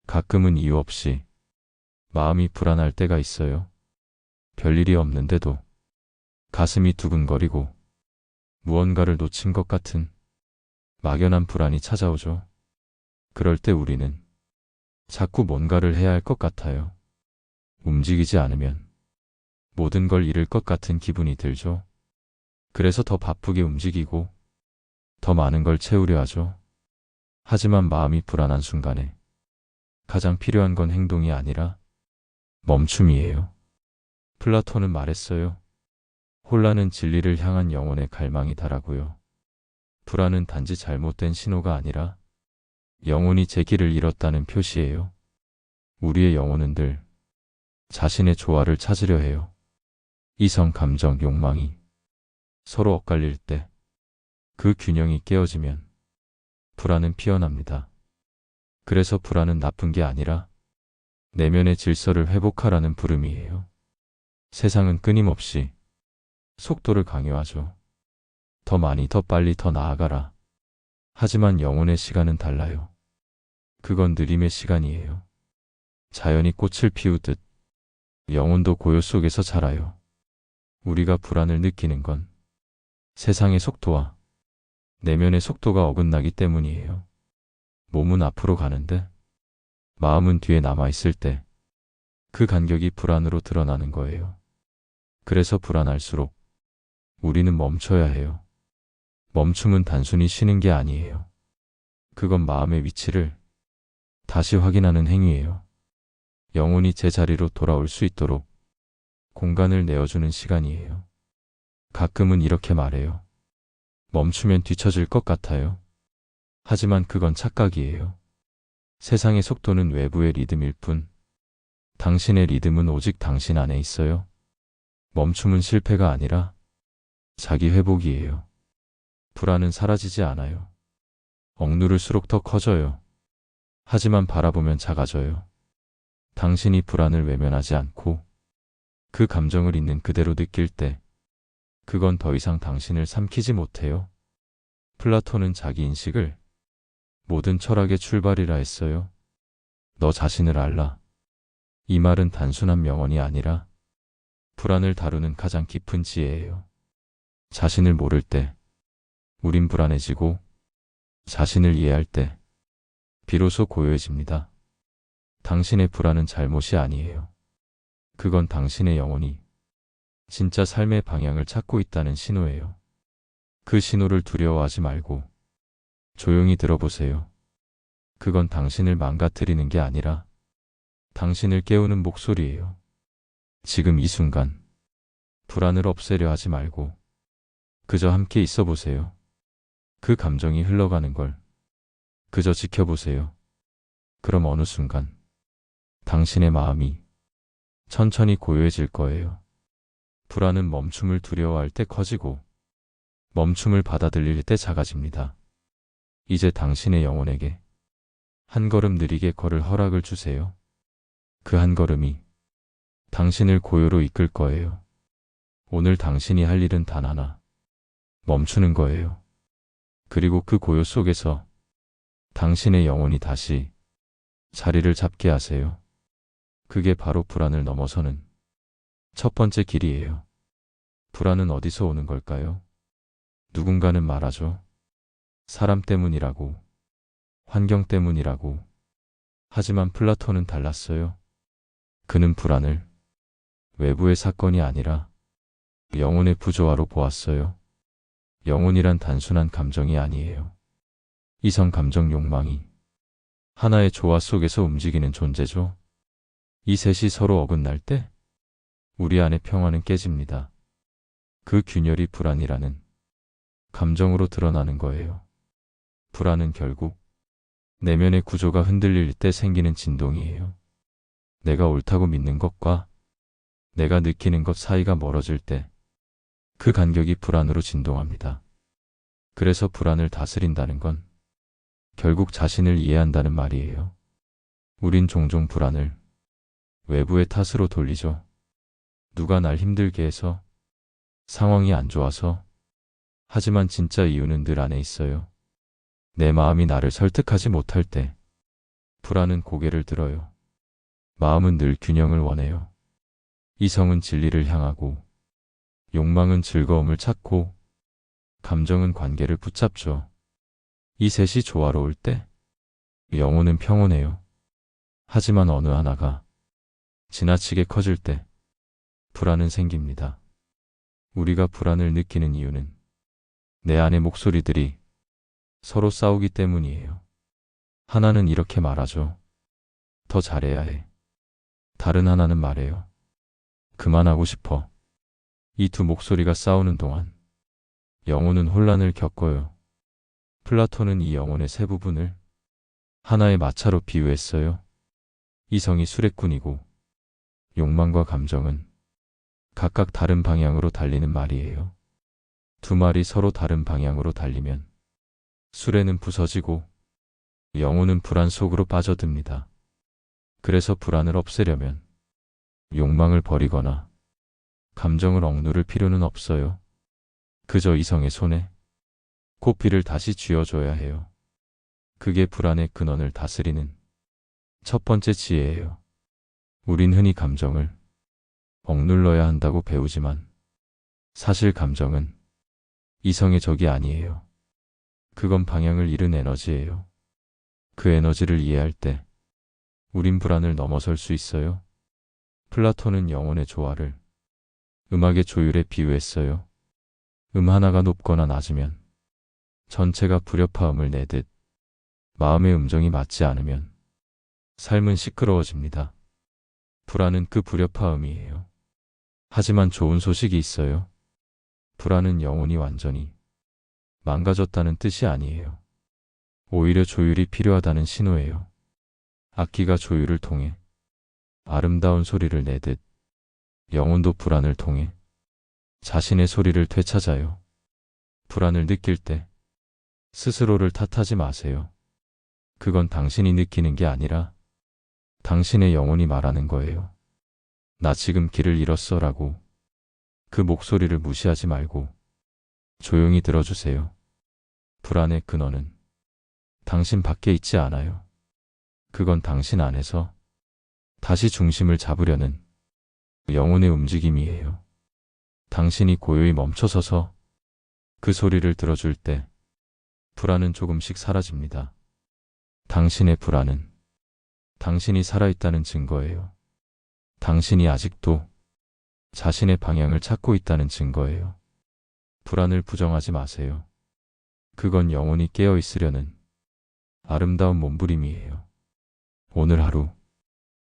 가끔은 이유 없이 마음이 불안할 때가 있어요. 별일이 없는데도 가슴이 두근거리고 무언가를 놓친 것 같은 막연한 불안이 찾아오죠. 그럴 때 우리는 자꾸 뭔가를 해야 할 것 같아요. 움직이지 않으면 모든 걸 잃을 것 같은 기분이 들죠. 그래서 더 바쁘게 움직이고 더 많은 걸 채우려 하죠. 하지만 마음이 불안한 순간에 가장 필요한 건 행동이 아니라 멈춤이에요. 플라톤은 말했어요. 혼란은 진리를 향한 영혼의 갈망이다라고요. 불안은 단지 잘못된 신호가 아니라 영혼이 제 길을 잃었다는 표시예요. 우리의 영혼은 늘 자신의 조화를 찾으려 해요. 이성, 감정, 욕망이 서로 엇갈릴 때 그 균형이 깨어지면 불안은 피어납니다. 그래서 불안은 나쁜 게 아니라 내면의 질서를 회복하라는 부름이에요. 세상은 끊임없이 속도를 강요하죠. 더 많이, 더 빨리, 더 나아가라. 하지만 영혼의 시간은 달라요. 그건 느림의 시간이에요. 자연이 꽃을 피우듯 영혼도 고요 속에서 자라요. 우리가 불안을 느끼는 건 세상의 속도와 내면의 속도가 어긋나기 때문이에요. 몸은 앞으로 가는데 마음은 뒤에 남아있을 때 그 간격이 불안으로 드러나는 거예요. 그래서 불안할수록 우리는 멈춰야 해요. 멈춤은 단순히 쉬는 게 아니에요. 그건 마음의 위치를 다시 확인하는 행위예요. 영혼이 제자리로 돌아올 수 있도록 공간을 내어주는 시간이에요. 가끔은 이렇게 말해요. 멈추면 뒤처질 것 같아요. 하지만 그건 착각이에요. 세상의 속도는 외부의 리듬일 뿐, 당신의 리듬은 오직 당신 안에 있어요. 멈춤은 실패가 아니라 자기 회복이에요. 불안은 사라지지 않아요. 억누를수록 더 커져요. 하지만 바라보면 작아져요. 당신이 불안을 외면하지 않고 그 감정을 있는 그대로 느낄 때 그건 더 이상 당신을 삼키지 못해요. 플라톤은 자기 인식을 모든 철학의 출발이라 했어요. 너 자신을 알라. 이 말은 단순한 명언이 아니라 불안을 다루는 가장 깊은 지혜예요. 자신을 모를 때 우린 불안해지고 자신을 이해할 때 비로소 고요해집니다. 당신의 불안은 잘못이 아니에요. 그건 당신의 영혼이 진짜 삶의 방향을 찾고 있다는 신호예요. 그 신호를 두려워하지 말고 조용히 들어보세요. 그건 당신을 망가뜨리는 게 아니라 당신을 깨우는 목소리예요. 지금 이 순간 불안을 없애려 하지 말고 그저 함께 있어 보세요. 그 감정이 흘러가는 걸 그저 지켜보세요. 그럼 어느 순간 당신의 마음이 천천히 고요해질 거예요. 불안은 멈춤을 두려워할 때 커지고 멈춤을 받아들일 때 작아집니다. 이제 당신의 영혼에게 한 걸음 느리게 걸을 허락을 주세요. 그 한 걸음이 당신을 고요로 이끌 거예요. 오늘 당신이 할 일은 단 하나, 멈추는 거예요. 그리고 그 고요 속에서 당신의 영혼이 다시 자리를 잡게 하세요. 그게 바로 불안을 넘어서는 첫 번째 길이에요. 불안은 어디서 오는 걸까요? 누군가는 말하죠. 사람 때문이라고, 환경 때문이라고. 하지만 플라톤은 달랐어요. 그는 불안을 외부의 사건이 아니라 영혼의 부조화로 보았어요. 영혼이란 단순한 감정이 아니에요. 이성, 감정, 욕망이 하나의 조화 속에서 움직이는 존재죠. 이 셋이 서로 어긋날 때 우리 안의 평화는 깨집니다. 그 균열이 불안이라는 감정으로 드러나는 거예요. 불안은 결국 내면의 구조가 흔들릴 때 생기는 진동이에요. 내가 옳다고 믿는 것과 내가 느끼는 것 사이가 멀어질 때 그 간격이 불안으로 진동합니다. 그래서 불안을 다스린다는 건 결국 자신을 이해한다는 말이에요. 우린 종종 불안을 외부의 탓으로 돌리죠. 누가 날 힘들게 해서, 상황이 안 좋아서. 하지만 진짜 이유는 늘 안에 있어요. 내 마음이 나를 설득하지 못할 때, 불안은 고개를 들어요. 마음은 늘 균형을 원해요. 이성은 진리를 향하고, 욕망은 즐거움을 찾고, 감정은 관계를 붙잡죠. 이 셋이 조화로울 때 영혼은 평온해요. 하지만 어느 하나가 지나치게 커질 때 불안은 생깁니다. 우리가 불안을 느끼는 이유는 내 안의 목소리들이 서로 싸우기 때문이에요. 하나는 이렇게 말하죠. 더 잘해야 해. 다른 하나는 말해요. 그만하고 싶어. 이 두 목소리가 싸우는 동안 영혼은 혼란을 겪어요. 플라톤은 이 영혼의 세 부분을 하나의 마차로 비유했어요. 이성이 수레꾼이고 욕망과 감정은 각각 다른 방향으로 달리는 말이에요. 두 말이 서로 다른 방향으로 달리면 수레는 부서지고 영혼은 불안 속으로 빠져듭니다. 그래서 불안을 없애려면 욕망을 버리거나 감정을 억누를 필요는 없어요. 그저 이성의 손에 고삐를 다시 쥐어줘야 해요. 그게 불안의 근원을 다스리는 첫 번째 지혜예요. 우린 흔히 감정을 억눌러야 한다고 배우지만 사실 감정은 이성의 적이 아니에요. 그건 방향을 잃은 에너지예요. 그 에너지를 이해할 때 우린 불안을 넘어설 수 있어요. 플라톤은 영혼의 조화를 음악의 조율에 비유했어요. 하나가 높거나 낮으면 전체가 불협화음을 내듯 마음의 음정이 맞지 않으면 삶은 시끄러워집니다. 불안은 그 불협화음이에요. 하지만 좋은 소식이 있어요. 불안은 영혼이 완전히 망가졌다는 뜻이 아니에요. 오히려 조율이 필요하다는 신호예요. 악기가 조율을 통해 아름다운 소리를 내듯 영혼도 불안을 통해 자신의 소리를 되찾아요. 불안을 느낄 때 스스로를 탓하지 마세요. 그건 당신이 느끼는 게 아니라 당신의 영혼이 말하는 거예요. 나 지금 길을 잃었어 라고. 그 목소리를 무시하지 말고 조용히 들어주세요. 불안의 근원은 당신 밖에 있지 않아요. 그건 당신 안에서 다시 중심을 잡으려는 영혼의 움직임이에요. 당신이 고요히 멈춰서서 그 소리를 들어줄 때 불안은 조금씩 사라집니다. 당신의 불안은 당신이 살아있다는 증거예요. 당신이 아직도 자신의 방향을 찾고 있다는 증거예요. 불안을 부정하지 마세요. 그건 영혼이 깨어 있으려는 아름다운 몸부림이에요. 오늘 하루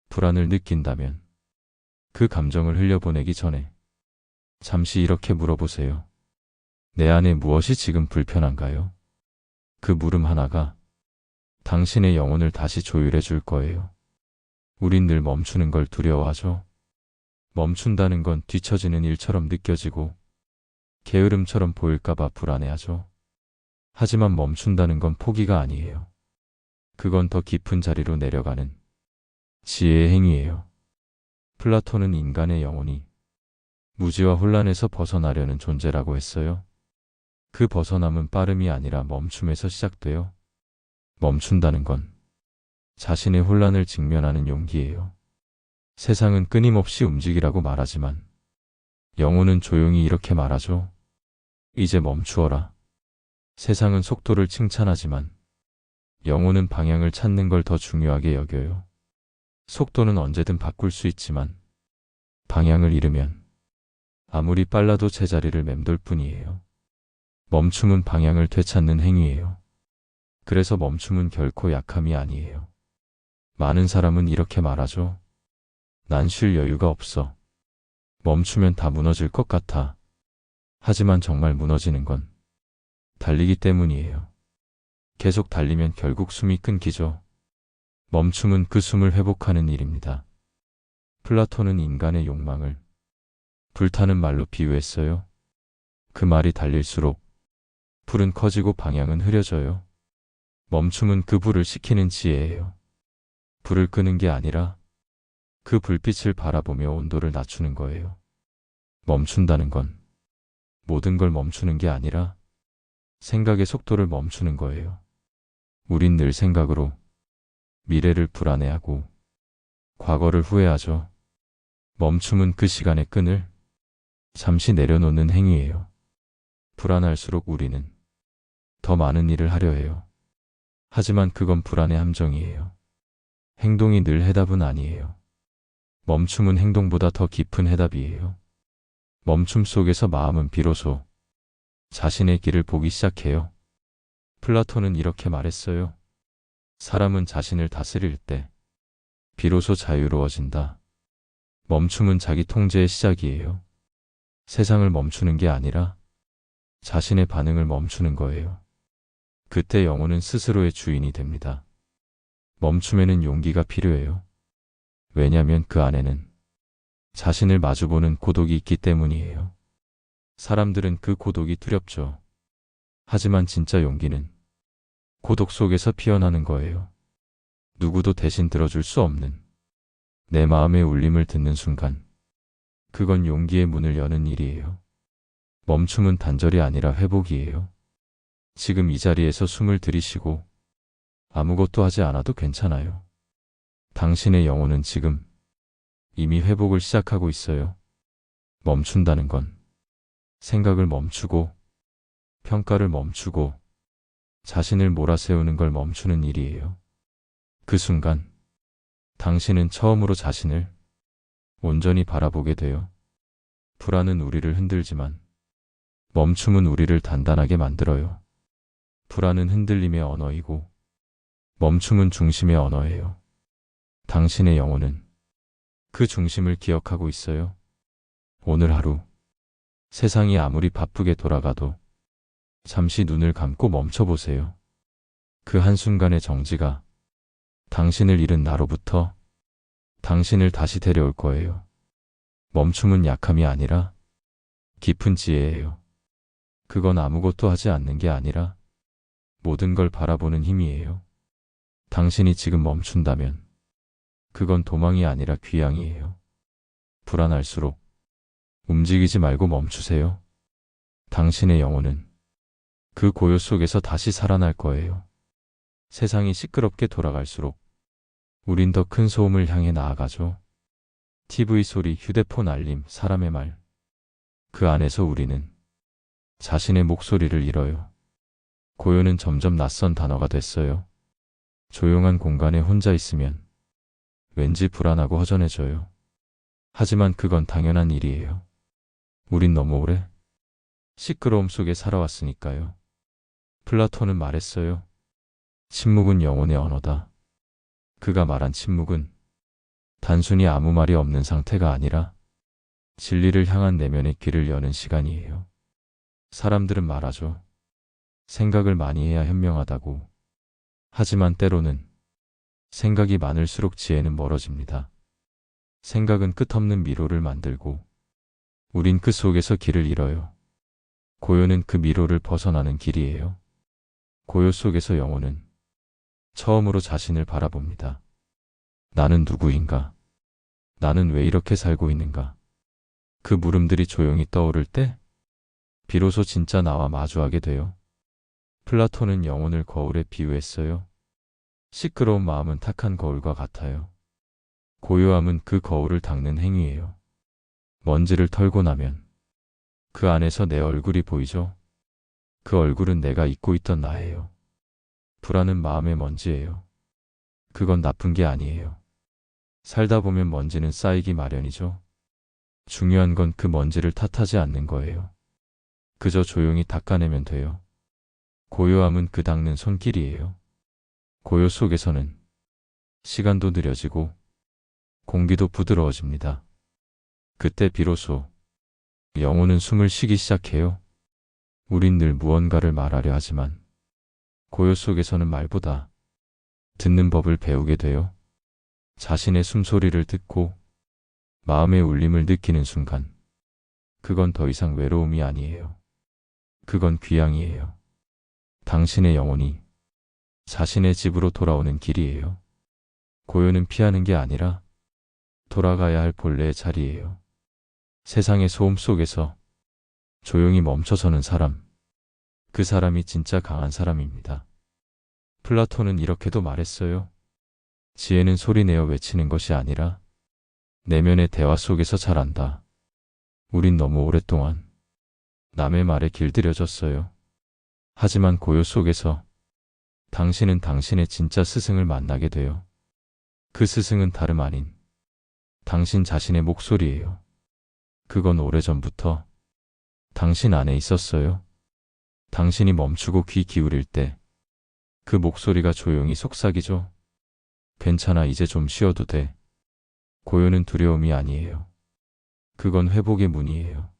불안을 느낀다면 그 감정을 흘려보내기 전에 잠시 이렇게 물어보세요. 내 안에 무엇이 지금 불편한가요? 그 물음 하나가 당신의 영혼을 다시 조율해 줄 거예요. 우린 늘 멈추는 걸 두려워하죠. 멈춘다는 건 뒤처지는 일처럼 느껴지고 게으름처럼 보일까봐 불안해하죠. 하지만 멈춘다는 건 포기가 아니에요. 그건 더 깊은 자리로 내려가는 지혜의 행위예요. 플라톤은 인간의 영혼이 무지와 혼란에서 벗어나려는 존재라고 했어요. 그 벗어남은 빠름이 아니라 멈춤에서 시작돼요. 멈춘다는 건 자신의 혼란을 직면하는 용기예요. 세상은 끊임없이 움직이라고 말하지만 영혼은 조용히 이렇게 말하죠. 이제 멈추어라. 세상은 속도를 칭찬하지만 영혼은 방향을 찾는 걸 더 중요하게 여겨요. 속도는 언제든 바꿀 수 있지만 방향을 잃으면 아무리 빨라도 제자리를 맴돌 뿐이에요. 멈춤은 방향을 되찾는 행위예요. 그래서 멈춤은 결코 약함이 아니에요. 많은 사람은 이렇게 말하죠. 난 쉴 여유가 없어. 멈추면 다 무너질 것 같아. 하지만 정말 무너지는 건 달리기 때문이에요. 계속 달리면 결국 숨이 끊기죠. 멈춤은 그 숨을 회복하는 일입니다. 플라톤은 인간의 욕망을 불타는 말로 비유했어요. 그 말이 달릴수록 불은 커지고 방향은 흐려져요. 멈춤은 그 불을 식히는 지혜예요. 불을 끄는 게 아니라 그 불빛을 바라보며 온도를 낮추는 거예요. 멈춘다는 건 모든 걸 멈추는 게 아니라 생각의 속도를 멈추는 거예요. 우린 늘 생각으로 미래를 불안해하고 과거를 후회하죠. 멈춤은 그 시간의 끈을 잠시 내려놓는 행위예요. 불안할수록 우리는 더 많은 일을 하려 해요. 하지만 그건 불안의 함정이에요. 행동이 늘 해답은 아니에요. 멈춤은 행동보다 더 깊은 해답이에요. 멈춤 속에서 마음은 비로소 자신의 길을 보기 시작해요. 플라톤은 이렇게 말했어요. 사람은 자신을 다스릴 때 비로소 자유로워진다. 멈춤은 자기 통제의 시작이에요. 세상을 멈추는 게 아니라 자신의 반응을 멈추는 거예요. 그때 영혼은 스스로의 주인이 됩니다. 멈춤에는 용기가 필요해요. 왜냐하면 그 안에는 자신을 마주보는 고독이 있기 때문이에요. 사람들은 그 고독이 두렵죠. 하지만 진짜 용기는 고독 속에서 피어나는 거예요. 누구도 대신 들어줄 수 없는 내 마음의 울림을 듣는 순간, 그건 용기의 문을 여는 일이에요. 멈춤은 단절이 아니라 회복이에요. 지금 이 자리에서 숨을 들이쉬고 아무것도 하지 않아도 괜찮아요. 당신의 영혼은 지금 이미 회복을 시작하고 있어요. 멈춘다는 건 생각을 멈추고 평가를 멈추고 자신을 몰아세우는 걸 멈추는 일이에요. 그 순간 당신은 처음으로 자신을 온전히 바라보게 돼요. 불안은 우리를 흔들지만 멈춤은 우리를 단단하게 만들어요. 불안은 흔들림의 언어이고 멈춤은 중심의 언어예요. 당신의 영혼은 그 중심을 기억하고 있어요. 오늘 하루 세상이 아무리 바쁘게 돌아가도 잠시 눈을 감고 멈춰보세요. 그 한순간의 정지가 당신을 잃은 나로부터 당신을 다시 데려올 거예요. 멈춤은 약함이 아니라 깊은 지혜예요. 그건 아무것도 하지 않는 게 아니라 모든 걸 바라보는 힘이에요. 당신이 지금 멈춘다면 그건 도망이 아니라 귀향이에요. 불안할수록 움직이지 말고 멈추세요. 당신의 영혼은 그 고요 속에서 다시 살아날 거예요. 세상이 시끄럽게 돌아갈수록 우린 더 큰 소음을 향해 나아가죠. TV 소리, 휴대폰 알림, 사람의 말. 그 안에서 우리는 자신의 목소리를 잃어요. 고요는 점점 낯선 단어가 됐어요. 조용한 공간에 혼자 있으면 왠지 불안하고 허전해져요. 하지만 그건 당연한 일이에요. 우린 너무 오래 시끄러움 속에 살아왔으니까요. 플라톤은 말했어요. 침묵은 영혼의 언어다. 그가 말한 침묵은 단순히 아무 말이 없는 상태가 아니라 진리를 향한 내면의 길을 여는 시간이에요. 사람들은 말하죠. 생각을 많이 해야 현명하다고. 하지만 때로는 생각이 많을수록 지혜는 멀어집니다. 생각은 끝없는 미로를 만들고 우린 그 속에서 길을 잃어요. 고요는 그 미로를 벗어나는 길이에요. 고요 속에서 영혼은 처음으로 자신을 바라봅니다. 나는 누구인가? 나는 왜 이렇게 살고 있는가? 그 물음들이 조용히 떠오를 때 비로소 진짜 나와 마주하게 돼요. 플라톤은 영혼을 거울에 비유했어요. 시끄러운 마음은 탁한 거울과 같아요. 고요함은 그 거울을 닦는 행위예요. 먼지를 털고 나면 그 안에서 내 얼굴이 보이죠? 그 얼굴은 내가 잊고 있던 나예요. 불안은 마음의 먼지예요. 그건 나쁜 게 아니에요. 살다 보면 먼지는 쌓이기 마련이죠. 중요한 건 그 먼지를 탓하지 않는 거예요. 그저 조용히 닦아내면 돼요. 고요함은 그 닦는 손길이에요. 고요 속에서는 시간도 느려지고 공기도 부드러워집니다. 그때 비로소 영혼은 숨을 쉬기 시작해요. 우린 늘 무언가를 말하려 하지만 고요 속에서는 말보다 듣는 법을 배우게 돼요. 자신의 숨소리를 듣고 마음의 울림을 느끼는 순간 그건 더 이상 외로움이 아니에요. 그건 귀향이에요. 당신의 영혼이 자신의 집으로 돌아오는 길이에요. 고요는 피하는 게 아니라 돌아가야 할 본래의 자리예요. 세상의 소음 속에서 조용히 멈춰서는 사람, 그 사람이 진짜 강한 사람입니다. 플라톤은 이렇게도 말했어요. 지혜는 소리내어 외치는 것이 아니라 내면의 대화 속에서 자란다. 우린 너무 오랫동안 남의 말에 길들여졌어요. 하지만 고요 속에서 당신은 당신의 진짜 스승을 만나게 돼요. 그 스승은 다름 아닌 당신 자신의 목소리예요. 그건 오래전부터 당신 안에 있었어요. 당신이 멈추고 귀 기울일 때 그 목소리가 조용히 속삭이죠. 괜찮아, 이제 좀 쉬어도 돼. 고요는 두려움이 아니에요. 그건 회복의 문이에요.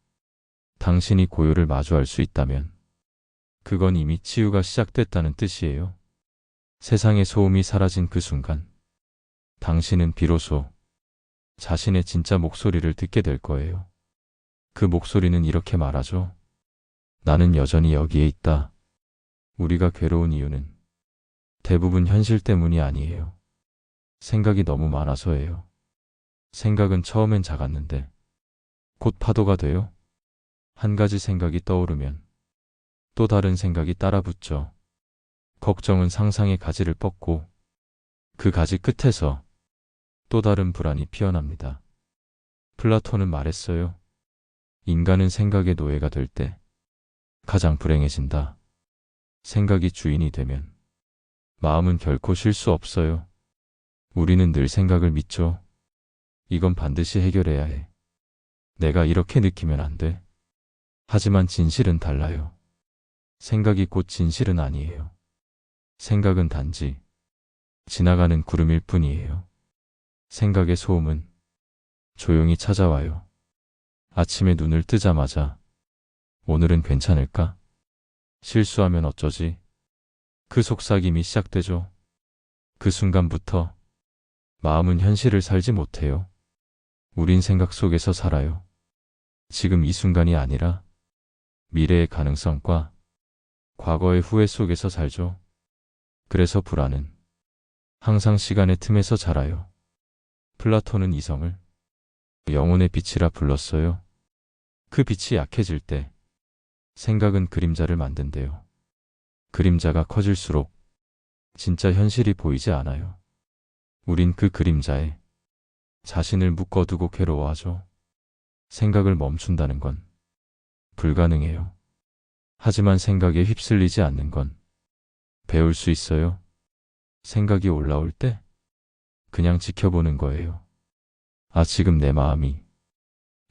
당신이 고요를 마주할 수 있다면 그건 이미 치유가 시작됐다는 뜻이에요. 세상의 소음이 사라진 그 순간 당신은 비로소 자신의 진짜 목소리를 듣게 될 거예요. 그 목소리는 이렇게 말하죠. 나는 여전히 여기에 있다. 우리가 괴로운 이유는 대부분 현실 때문이 아니에요. 생각이 너무 많아서예요. 생각은 처음엔 작았는데 곧 파도가 돼요. 한 가지 생각이 떠오르면 또 다른 생각이 따라붙죠. 걱정은 상상의 가지를 뻗고 그 가지 끝에서 또 다른 불안이 피어납니다. 플라톤은 말했어요. 인간은 생각의 노예가 될 때 가장 불행해진다. 생각이 주인이 되면 마음은 결코 쉴 수 없어요. 우리는 늘 생각을 믿죠. 이건 반드시 해결해야 해. 내가 이렇게 느끼면 안 돼. 하지만 진실은 달라요. 생각이 곧 진실은 아니에요. 생각은 단지 지나가는 구름일 뿐이에요. 생각의 소음은 조용히 찾아와요. 아침에 눈을 뜨자마자 오늘은 괜찮을까? 실수하면 어쩌지? 그 속삭임이 시작되죠. 그 순간부터 마음은 현실을 살지 못해요. 우린 생각 속에서 살아요. 지금 이 순간이 아니라 미래의 가능성과 과거의 후회 속에서 살죠. 그래서 불안은 항상 시간의 틈에서 자라요. 플라톤은 이성을 영혼의 빛이라 불렀어요. 그 빛이 약해질 때 생각은 그림자를 만든대요. 그림자가 커질수록 진짜 현실이 보이지 않아요. 우린 그 그림자에 자신을 묶어두고 괴로워하죠. 생각을 멈춘다는 건 불가능해요. 하지만 생각에 휩쓸리지 않는 건 배울 수 있어요. 생각이 올라올 때 그냥 지켜보는 거예요. 아, 지금 내 마음이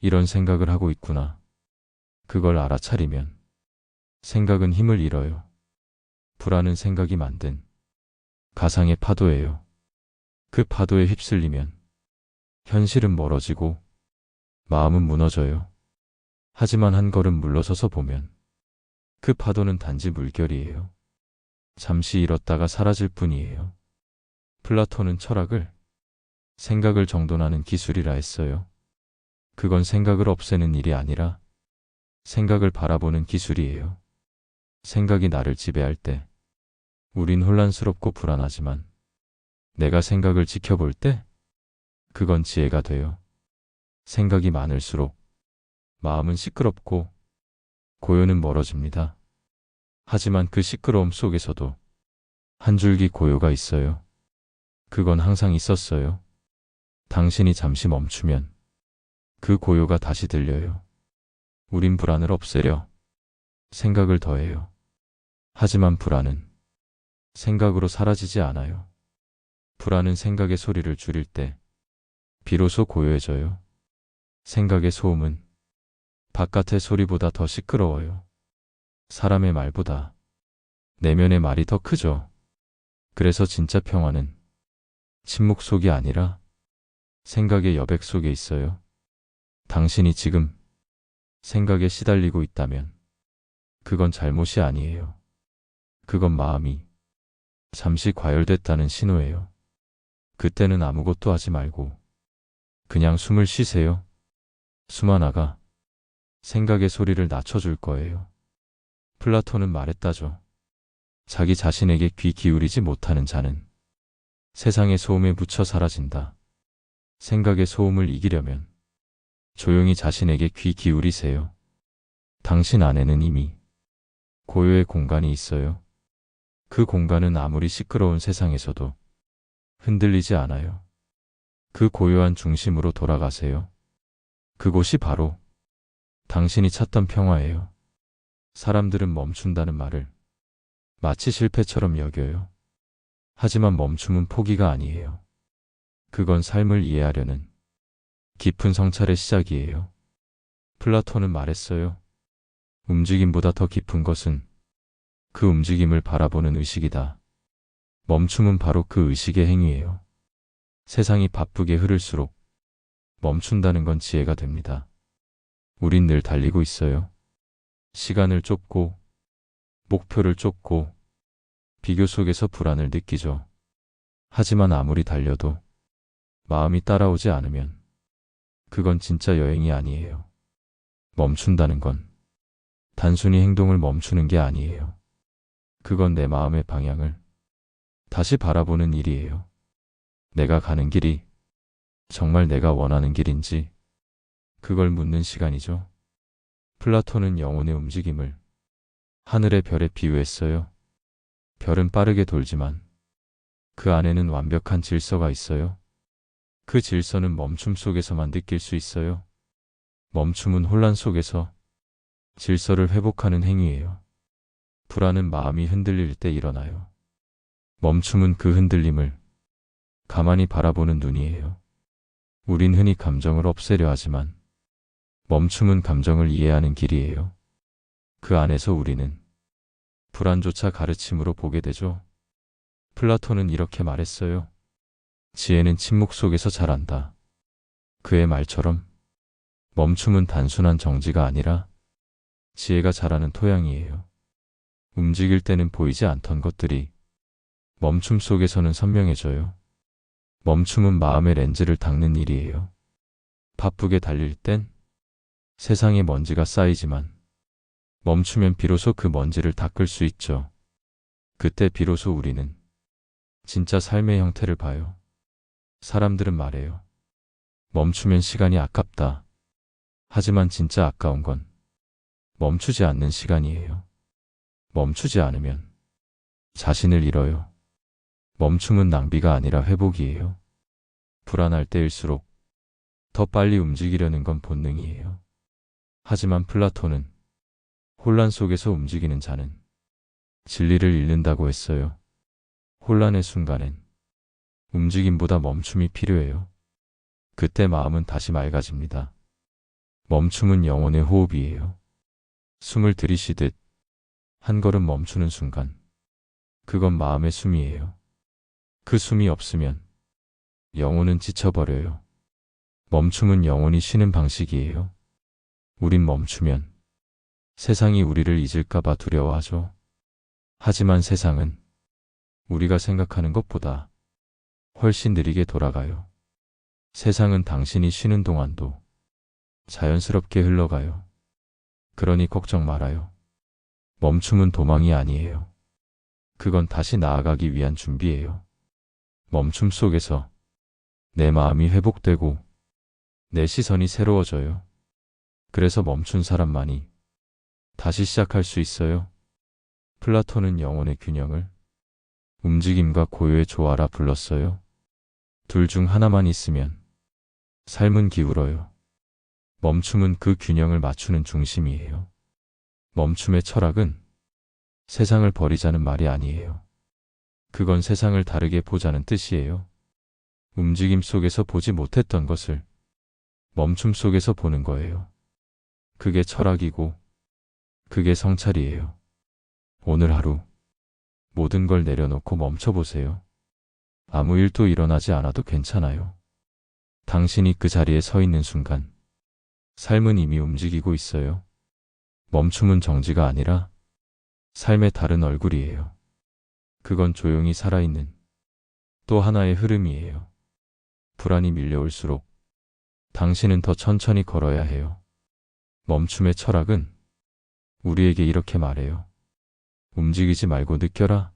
이런 생각을 하고 있구나. 그걸 알아차리면 생각은 힘을 잃어요. 불안은 생각이 만든 가상의 파도예요. 그 파도에 휩쓸리면 현실은 멀어지고 마음은 무너져요. 하지만 한 걸음 물러서서 보면 그 파도는 단지 물결이에요. 잠시 잃었다가 사라질 뿐이에요. 플라톤은 철학을 생각을 정돈하는 기술이라 했어요. 그건 생각을 없애는 일이 아니라 생각을 바라보는 기술이에요. 생각이 나를 지배할 때 우린 혼란스럽고 불안하지만 내가 생각을 지켜볼 때 그건 지혜가 돼요. 생각이 많을수록 마음은 시끄럽고 고요는 멀어집니다. 하지만 그 시끄러움 속에서도 한 줄기 고요가 있어요. 그건 항상 있었어요. 당신이 잠시 멈추면 그 고요가 다시 들려요. 우린 불안을 없애려 생각을 더해요. 하지만 불안은 생각으로 사라지지 않아요. 불안은 생각의 소리를 줄일 때 비로소 고요해져요. 생각의 소음은 바깥의 소리보다 더 시끄러워요. 사람의 말보다 내면의 말이 더 크죠. 그래서 진짜 평화는 침묵 속이 아니라 생각의 여백 속에 있어요. 당신이 지금 생각에 시달리고 있다면 그건 잘못이 아니에요. 그건 마음이 잠시 과열됐다는 신호예요. 그때는 아무것도 하지 말고 그냥 숨을 쉬세요. 숨 하나가 생각의 소리를 낮춰줄 거예요. 플라톤은 말했다죠. 자기 자신에게 귀 기울이지 못하는 자는 세상의 소음에 묻혀 사라진다. 생각의 소음을 이기려면 조용히 자신에게 귀 기울이세요. 당신 안에는 이미 고요의 공간이 있어요. 그 공간은 아무리 시끄러운 세상에서도 흔들리지 않아요. 그 고요한 중심으로 돌아가세요. 그곳이 바로 당신이 찾던 평화예요. 사람들은 멈춘다는 말을 마치 실패처럼 여겨요. 하지만 멈춤은 포기가 아니에요. 그건 삶을 이해하려는 깊은 성찰의 시작이에요. 플라톤은 말했어요. 움직임보다 더 깊은 것은 그 움직임을 바라보는 의식이다. 멈춤은 바로 그 의식의 행위예요. 세상이 바쁘게 흐를수록 멈춘다는 건 지혜가 됩니다. 우린 늘 달리고 있어요. 시간을 쫓고, 목표를 쫓고, 비교 속에서 불안을 느끼죠. 하지만 아무리 달려도 마음이 따라오지 않으면 그건 진짜 여행이 아니에요. 멈춘다는 건 단순히 행동을 멈추는 게 아니에요. 그건 내 마음의 방향을 다시 바라보는 일이에요. 내가 가는 길이 정말 내가 원하는 길인지 그걸 묻는 시간이죠. 플라톤은 영혼의 움직임을 하늘의 별에 비유했어요. 별은 빠르게 돌지만 그 안에는 완벽한 질서가 있어요. 그 질서는 멈춤 속에서만 느낄 수 있어요. 멈춤은 혼란 속에서 질서를 회복하는 행위예요. 불안은 마음이 흔들릴 때 일어나요. 멈춤은 그 흔들림을 가만히 바라보는 눈이에요. 우린 흔히 감정을 없애려 하지만 멈춤은 감정을 이해하는 길이에요. 그 안에서 우리는 불안조차 가르침으로 보게 되죠. 플라톤은 이렇게 말했어요. 지혜는 침묵 속에서 자란다. 그의 말처럼 멈춤은 단순한 정지가 아니라 지혜가 자라는 토양이에요. 움직일 때는 보이지 않던 것들이 멈춤 속에서는 선명해져요. 멈춤은 마음의 렌즈를 닦는 일이에요. 바쁘게 달릴 땐 세상에 먼지가 쌓이지만 멈추면 비로소 그 먼지를 닦을 수 있죠. 그때 비로소 우리는 진짜 삶의 형태를 봐요. 사람들은 말해요. 멈추면 시간이 아깝다. 하지만 진짜 아까운 건 멈추지 않는 시간이에요. 멈추지 않으면 자신을 잃어요. 멈춤은 낭비가 아니라 회복이에요. 불안할 때일수록 더 빨리 움직이려는 건 본능이에요. 하지만 플라톤은 혼란 속에서 움직이는 자는 진리를 잃는다고 했어요. 혼란의 순간엔 움직임보다 멈춤이 필요해요. 그때 마음은 다시 맑아집니다. 멈춤은 영혼의 호흡이에요. 숨을 들이쉬듯 한 걸음 멈추는 순간 그건 마음의 숨이에요. 그 숨이 없으면 영혼은 지쳐버려요. 멈춤은 영혼이 쉬는 방식이에요. 우린 멈추면 세상이 우리를 잊을까봐 두려워하죠. 하지만 세상은 우리가 생각하는 것보다 훨씬 느리게 돌아가요. 세상은 당신이 쉬는 동안도 자연스럽게 흘러가요. 그러니 걱정 말아요. 멈춤은 도망이 아니에요. 그건 다시 나아가기 위한 준비예요. 멈춤 속에서 내 마음이 회복되고 내 시선이 새로워져요. 그래서 멈춘 사람만이 다시 시작할 수 있어요. 플라톤은 영혼의 균형을 움직임과 고요의 조화라 불렀어요. 둘 중 하나만 있으면 삶은 기울어요. 멈춤은 그 균형을 맞추는 중심이에요. 멈춤의 철학은 세상을 버리자는 말이 아니에요. 그건 세상을 다르게 보자는 뜻이에요. 움직임 속에서 보지 못했던 것을 멈춤 속에서 보는 거예요. 그게 철학이고 그게 성찰이에요. 오늘 하루 모든 걸 내려놓고 멈춰보세요. 아무 일도 일어나지 않아도 괜찮아요. 당신이 그 자리에 서 있는 순간 삶은 이미 움직이고 있어요. 멈춤은 정지가 아니라 삶의 다른 얼굴이에요. 그건 조용히 살아있는 또 하나의 흐름이에요. 불안이 밀려올수록 당신은 더 천천히 걸어야 해요. 멈춤의 철학은 우리에게 이렇게 말해요. 움직이지 말고 느껴라.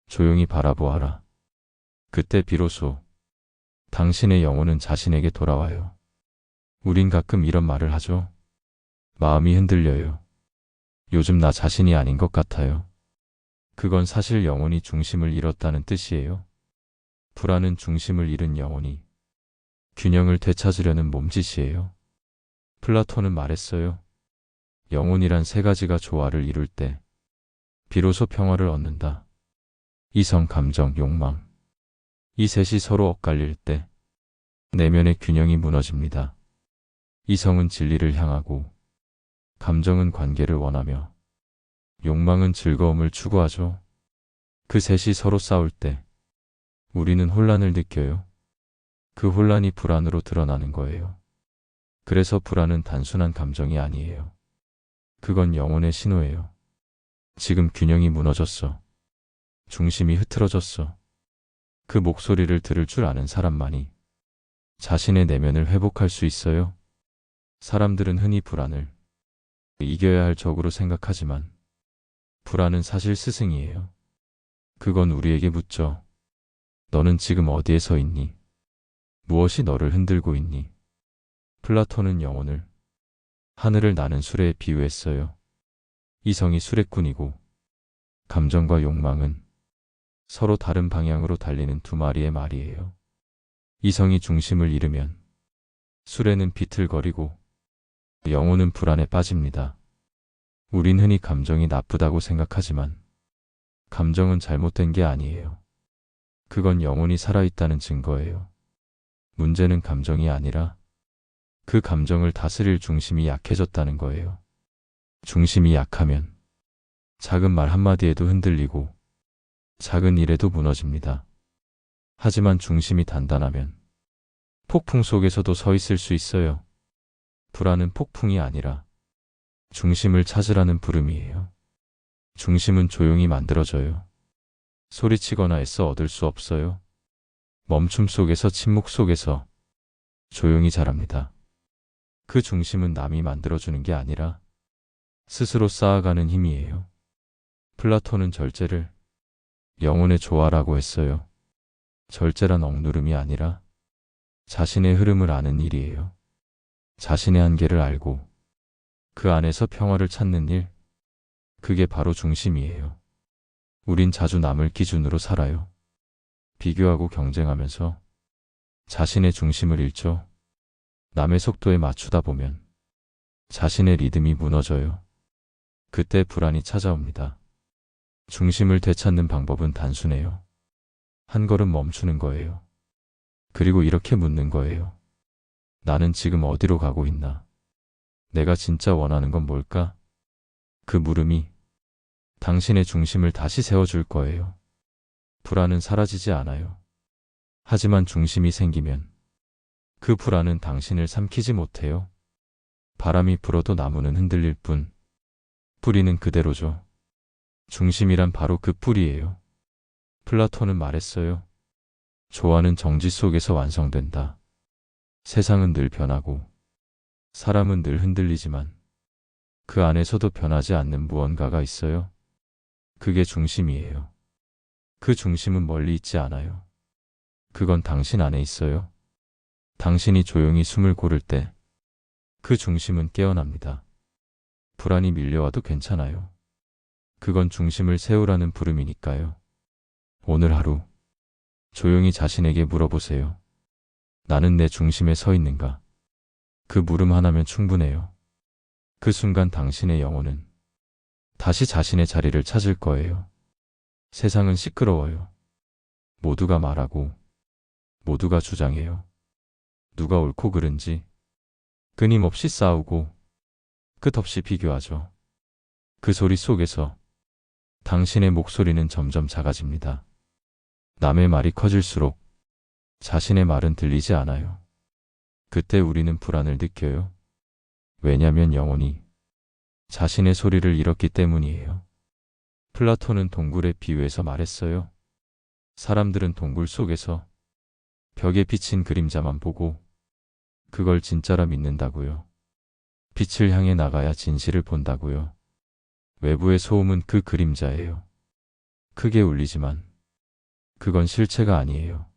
조용히 바라보아라. 그때 비로소 당신의 영혼은 자신에게 돌아와요. 우린 가끔 이런 말을 하죠. 마음이 흔들려요. 요즘 나 자신이 아닌 것 같아요. 그건 사실 영혼이 중심을 잃었다는 뜻이에요. 불안은 중심을 잃은 영혼이 균형을 되찾으려는 몸짓이에요. 플라톤은 말했어요. 영혼이란 세 가지가 조화를 이룰 때 비로소 평화를 얻는다. 이성, 감정, 욕망. 이 셋이 서로 엇갈릴 때 내면의 균형이 무너집니다. 이성은 진리를 향하고, 감정은 관계를 원하며, 욕망은 즐거움을 추구하죠. 그 셋이 서로 싸울 때 우리는 혼란을 느껴요. 그 혼란이 불안으로 드러나는 거예요. 그래서 불안은 단순한 감정이 아니에요. 그건 영혼의 신호예요. 지금 균형이 무너졌어. 중심이 흐트러졌어. 그 목소리를 들을 줄 아는 사람만이 자신의 내면을 회복할 수 있어요. 사람들은 흔히 불안을 이겨야 할 적으로 생각하지만 불안은 사실 스승이에요. 그건 우리에게 묻죠. 너는 지금 어디에 서 있니? 무엇이 너를 흔들고 있니? 플라톤은 영혼을 하늘을 나는 수레에 비유했어요. 이성이 수레꾼이고 감정과 욕망은 서로 다른 방향으로 달리는 두 마리의 말이에요. 이성이 중심을 잃으면 수레는 비틀거리고 영혼은 불안에 빠집니다. 우린 흔히 감정이 나쁘다고 생각하지만 감정은 잘못된 게 아니에요. 그건 영혼이 살아있다는 증거예요. 문제는 감정이 아니라 그 감정을 다스릴 중심이 약해졌다는 거예요. 중심이 약하면 작은 말 한마디에도 흔들리고 작은 일에도 무너집니다. 하지만 중심이 단단하면 폭풍 속에서도 서 있을 수 있어요. 불안은 폭풍이 아니라 중심을 찾으라는 부름이에요. 중심은 조용히 만들어져요. 소리치거나 애써 얻을 수 없어요. 멈춤 속에서, 침묵 속에서 조용히 자랍니다. 그 중심은 남이 만들어주는 게 아니라 스스로 쌓아가는 힘이에요. 플라톤은 절제를 영혼의 조화라고 했어요. 절제란 억누름이 아니라 자신의 흐름을 아는 일이에요. 자신의 한계를 알고 그 안에서 평화를 찾는 일, 그게 바로 중심이에요. 우린 자주 남을 기준으로 살아요. 비교하고 경쟁하면서 자신의 중심을 잃죠. 남의 속도에 맞추다 보면 자신의 리듬이 무너져요. 그때 불안이 찾아옵니다. 중심을 되찾는 방법은 단순해요. 한 걸음 멈추는 거예요. 그리고 이렇게 묻는 거예요. 나는 지금 어디로 가고 있나? 내가 진짜 원하는 건 뭘까? 그 물음이 당신의 중심을 다시 세워줄 거예요. 불안은 사라지지 않아요. 하지만 중심이 생기면 그 불안은 당신을 삼키지 못해요. 바람이 불어도 나무는 흔들릴 뿐 뿌리는 그대로죠. 중심이란 바로 그 뿌리예요. 플라톤은 말했어요. 조화는 정지 속에서 완성된다. 세상은 늘 변하고 사람은 늘 흔들리지만 그 안에서도 변하지 않는 무언가가 있어요. 그게 중심이에요. 그 중심은 멀리 있지 않아요. 그건 당신 안에 있어요. 당신이 조용히 숨을 고를 때 그 중심은 깨어납니다. 불안이 밀려와도 괜찮아요. 그건 중심을 세우라는 부름이니까요. 오늘 하루 조용히 자신에게 물어보세요. 나는 내 중심에 서 있는가? 그 물음 하나면 충분해요. 그 순간 당신의 영혼은 다시 자신의 자리를 찾을 거예요. 세상은 시끄러워요. 모두가 말하고 모두가 주장해요. 누가 옳고 그른지 끊임없이 싸우고 끝없이 비교하죠. 그 소리 속에서 당신의 목소리는 점점 작아집니다. 남의 말이 커질수록 자신의 말은 들리지 않아요. 그때 우리는 불안을 느껴요. 왜냐면 영혼이 자신의 소리를 잃었기 때문이에요. 플라톤은 동굴에 비유해서 말했어요. 사람들은 동굴 속에서 벽에 비친 그림자만 보고 그걸 진짜라 믿는다고요. 빛을 향해 나가야 진실을 본다고요. 외부의 소음은 그 그림자예요. 크게 울리지만 그건 실체가 아니에요.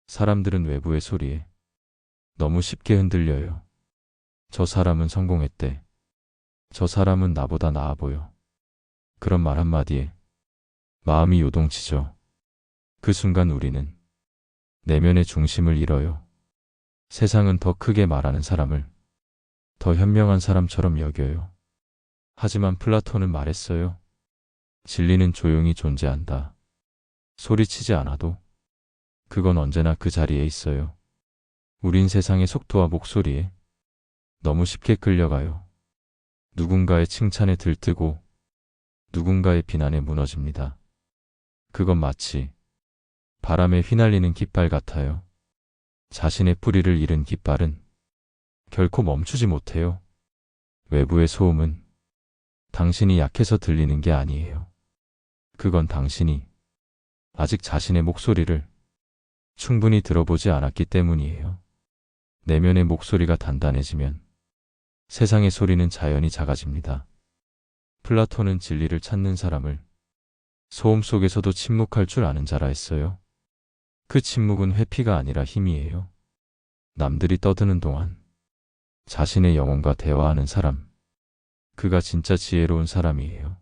사람들은 외부의 소리에 너무 쉽게 흔들려요. 저 사람은 성공했대. 저 사람은 나보다 나아 보여. 그런 말 한마디에 마음이 요동치죠. 그 순간 우리는 내면의 중심을 잃어요. 세상은 더 크게 말하는 사람을 더 현명한 사람처럼 여겨요. 하지만 플라톤은 말했어요. 진리는 조용히 존재한다. 소리치지 않아도 그건 언제나 그 자리에 있어요. 우린 세상의 속도와 목소리에 너무 쉽게 끌려가요. 누군가의 칭찬에 들뜨고 누군가의 비난에 무너집니다. 그건 마치 바람에 휘날리는 깃발 같아요. 자신의 뿌리를 잃은 깃발은 결코 멈추지 못해요. 외부의 소음은 당신이 약해서 들리는 게 아니에요. 그건 당신이 아직 자신의 목소리를 충분히 들어보지 않았기 때문이에요. 내면의 목소리가 단단해지면 세상의 소리는 자연히 작아집니다. 플라톤은 진리를 찾는 사람을 소음 속에서도 침묵할 줄 아는 자라 했어요. 그 침묵은 회피가 아니라 힘이에요. 남들이 떠드는 동안 자신의 영혼과 대화하는 사람, 그가 진짜 지혜로운 사람이에요.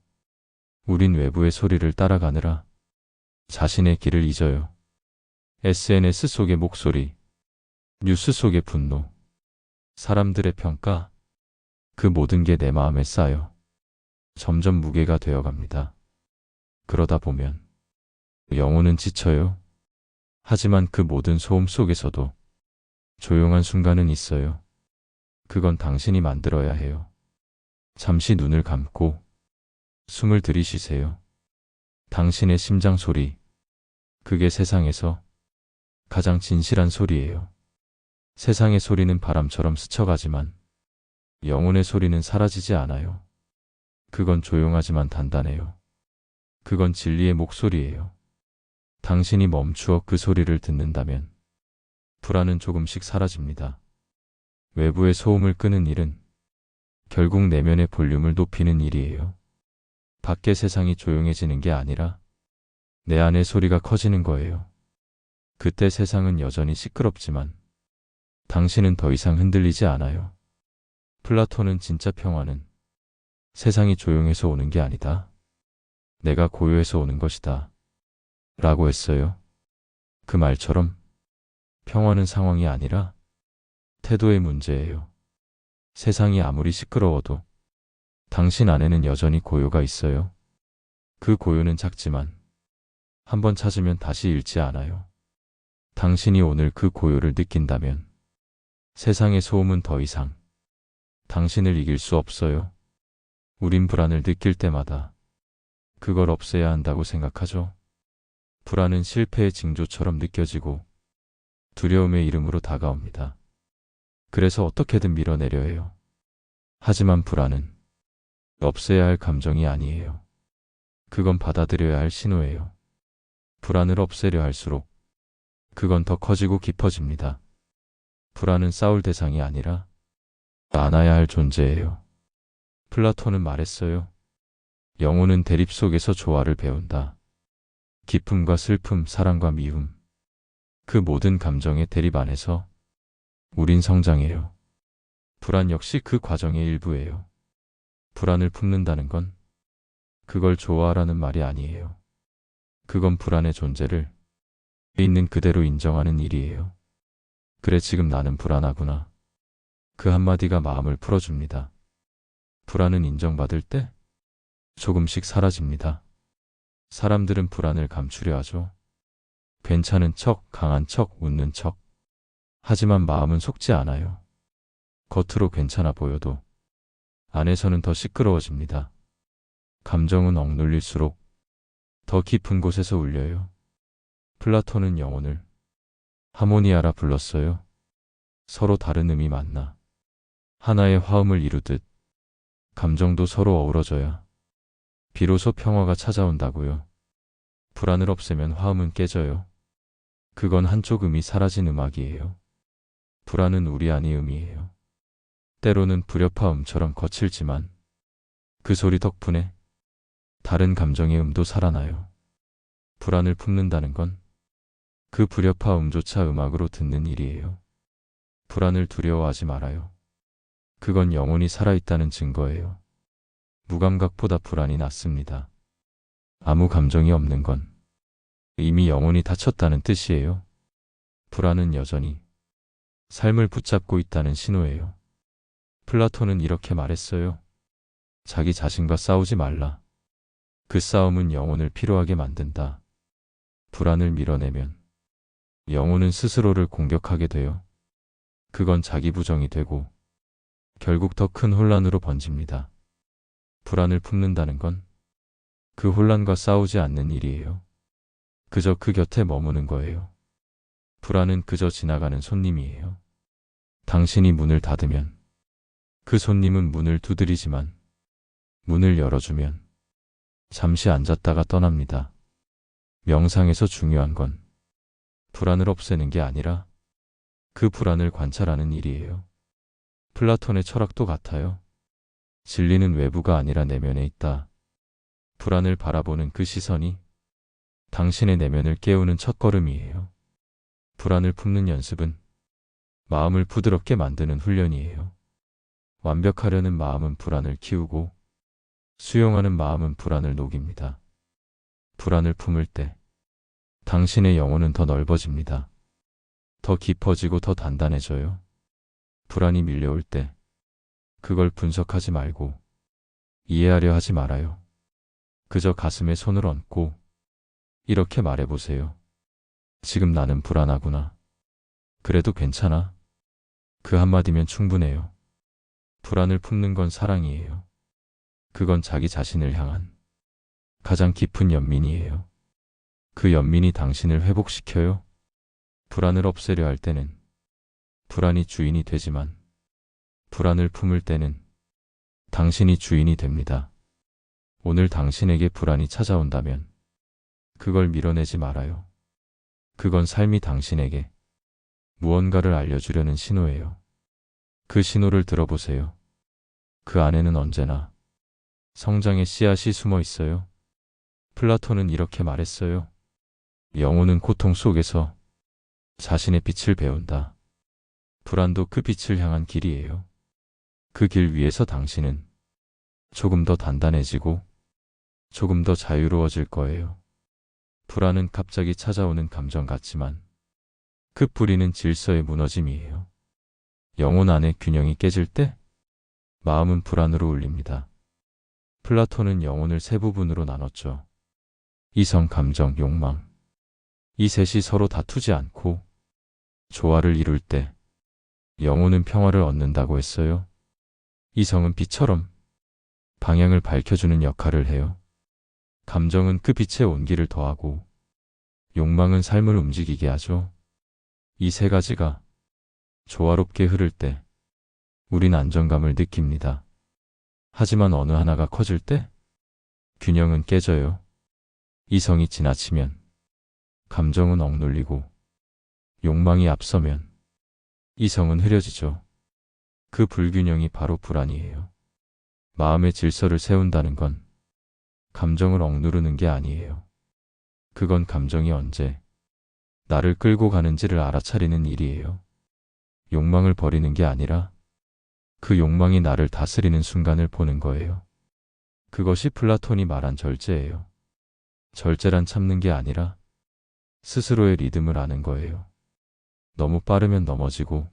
우린 외부의 소리를 따라가느라 자신의 길을 잊어요. SNS 속의 목소리, 뉴스 속의 분노, 사람들의 평가, 그 모든 게 내 마음에 쌓여 점점 무게가 되어갑니다. 그러다 보면 영혼은 지쳐요. 하지만 그 모든 소음 속에서도 조용한 순간은 있어요. 그건 당신이 만들어야 해요. 잠시 눈을 감고 숨을 들이쉬세요. 당신의 심장 소리, 그게 세상에서 가장 진실한 소리예요. 세상의 소리는 바람처럼 스쳐가지만 영혼의 소리는 사라지지 않아요. 그건 조용하지만 단단해요. 그건 진리의 목소리예요. 당신이 멈추어 그 소리를 듣는다면 불안은 조금씩 사라집니다. 외부의 소음을 끄는 일은 결국 내면의 볼륨을 높이는 일이에요. 밖의 세상이 조용해지는 게 아니라 내 안의 소리가 커지는 거예요. 그때 세상은 여전히 시끄럽지만 당신은 더 이상 흔들리지 않아요. 플라톤은 진짜 평화는 세상이 조용해서 오는 게 아니다. 내가 고요해서 오는 것이다. 라고 했어요. 그 말처럼 평화는 상황이 아니라 태도의 문제예요. 세상이 아무리 시끄러워도 당신 안에는 여전히 고요가 있어요. 그 고요는 작지만 한번 찾으면 다시 잃지 않아요. 당신이 오늘 그 고요를 느낀다면 세상의 소음은 더 이상 당신을 이길 수 없어요. 우린 불안을 느낄 때마다 그걸 없애야 한다고 생각하죠. 불안은 실패의 징조처럼 느껴지고 두려움의 이름으로 다가옵니다. 그래서 어떻게든 밀어내려 해요. 하지만 불안은 없애야 할 감정이 아니에요. 그건 받아들여야 할 신호예요. 불안을 없애려 할수록 그건 더 커지고 깊어집니다. 불안은 싸울 대상이 아니라 안아야 할 존재예요. 플라톤은 말했어요. 영혼은 대립 속에서 조화를 배운다. 기쁨과 슬픔, 사랑과 미움, 그 모든 감정의 대립 안에서 우린 성장해요. 불안 역시 그 과정의 일부예요. 불안을 품는다는 건 그걸 좋아하라는 말이 아니에요. 그건 불안의 존재를 있는 그대로 인정하는 일이에요. 그래, 지금 나는 불안하구나. 그 한마디가 마음을 풀어줍니다. 불안은 인정받을 때 조금씩 사라집니다. 사람들은 불안을 감추려 하죠. 괜찮은 척, 강한 척, 웃는 척. 하지만 마음은 속지 않아요. 겉으로 괜찮아 보여도 안에서는 더 시끄러워집니다. 감정은 억눌릴수록 더 깊은 곳에서 울려요. 플라톤은 영혼을 하모니아라 불렀어요. 서로 다른 음이 만나 하나의 화음을 이루듯 감정도 서로 어우러져야 비로소 평화가 찾아온다고요. 불안을 없애면 화음은 깨져요. 그건 한쪽 음이 사라진 음악이에요. 불안은 우리 안의 음이에요. 때로는 불협화음처럼 거칠지만 그 소리 덕분에 다른 감정의 음도 살아나요. 불안을 품는다는 건 그 불협화음조차 음악으로 듣는 일이에요. 불안을 두려워하지 말아요. 그건 영혼이 살아있다는 증거예요. 무감각보다 불안이 낫습니다. 아무 감정이 없는 건 이미 영혼이 다쳤다는 뜻이에요. 불안은 여전히 삶을 붙잡고 있다는 신호예요. 플라톤은 이렇게 말했어요. 자기 자신과 싸우지 말라. 그 싸움은 영혼을 피로하게 만든다. 불안을 밀어내면 영혼은 스스로를 공격하게 돼요. 그건 자기 부정이 되고 결국 더 큰 혼란으로 번집니다. 불안을 품는다는 건 그 혼란과 싸우지 않는 일이에요. 그저 그 곁에 머무는 거예요. 불안은 그저 지나가는 손님이에요. 당신이 문을 닫으면 그 손님은 문을 두드리지만 문을 열어주면 잠시 앉았다가 떠납니다. 명상에서 중요한 건 불안을 없애는 게 아니라 그 불안을 관찰하는 일이에요. 플라톤의 철학도 같아요. 진리는 외부가 아니라 내면에 있다. 불안을 바라보는 그 시선이 당신의 내면을 깨우는 첫걸음이에요. 불안을 품는 연습은 마음을 부드럽게 만드는 훈련이에요. 완벽하려는 마음은 불안을 키우고 수용하는 마음은 불안을 녹입니다. 불안을 품을 때 당신의 영혼은 더 넓어집니다. 더 깊어지고 더 단단해져요. 불안이 밀려올 때 그걸 분석하지 말고 이해하려 하지 말아요. 그저 가슴에 손을 얹고 이렇게 말해보세요. 지금 나는 불안하구나. 그래도 괜찮아. 그 한마디면 충분해요. 불안을 품는 건 사랑이에요. 그건 자기 자신을 향한 가장 깊은 연민이에요. 그 연민이 당신을 회복시켜요. 불안을 없애려 할 때는 불안이 주인이 되지만 불안을 품을 때는 당신이 주인이 됩니다. 오늘 당신에게 불안이 찾아온다면 그걸 밀어내지 말아요. 그건 삶이 당신에게 무언가를 알려주려는 신호예요. 그 신호를 들어보세요. 그 안에는 언제나 성장의 씨앗이 숨어 있어요. 플라톤은 이렇게 말했어요. 영혼은 고통 속에서 자신의 빛을 배운다. 불안도 그 빛을 향한 길이에요. 그 길 위에서 당신은 조금 더 단단해지고 조금 더 자유로워질 거예요. 불안은 갑자기 찾아오는 감정 같지만 그 뿌리는 질서의 무너짐이에요. 영혼 안의 균형이 깨질 때 마음은 불안으로 울립니다. 플라톤은 영혼을 세 부분으로 나눴죠. 이성, 감정, 욕망. 이 셋이 서로 다투지 않고 조화를 이룰 때 영혼은 평화를 얻는다고 했어요. 이성은 빛처럼 방향을 밝혀주는 역할을 해요. 감정은 그 빛의 온기를 더하고 욕망은 삶을 움직이게 하죠. 이 세 가지가 조화롭게 흐를 때 우린 안정감을 느낍니다. 하지만 어느 하나가 커질 때 균형은 깨져요. 이성이 지나치면 감정은 억눌리고 욕망이 앞서면 이성은 흐려지죠. 그 불균형이 바로 불안이에요. 마음의 질서를 세운다는 건 감정을 억누르는 게 아니에요. 그건 감정이 언제 나를 끌고 가는지를 알아차리는 일이에요. 욕망을 버리는 게 아니라 그 욕망이 나를 다스리는 순간을 보는 거예요. 그것이 플라톤이 말한 절제예요. 절제란 참는 게 아니라 스스로의 리듬을 아는 거예요. 너무 빠르면 넘어지고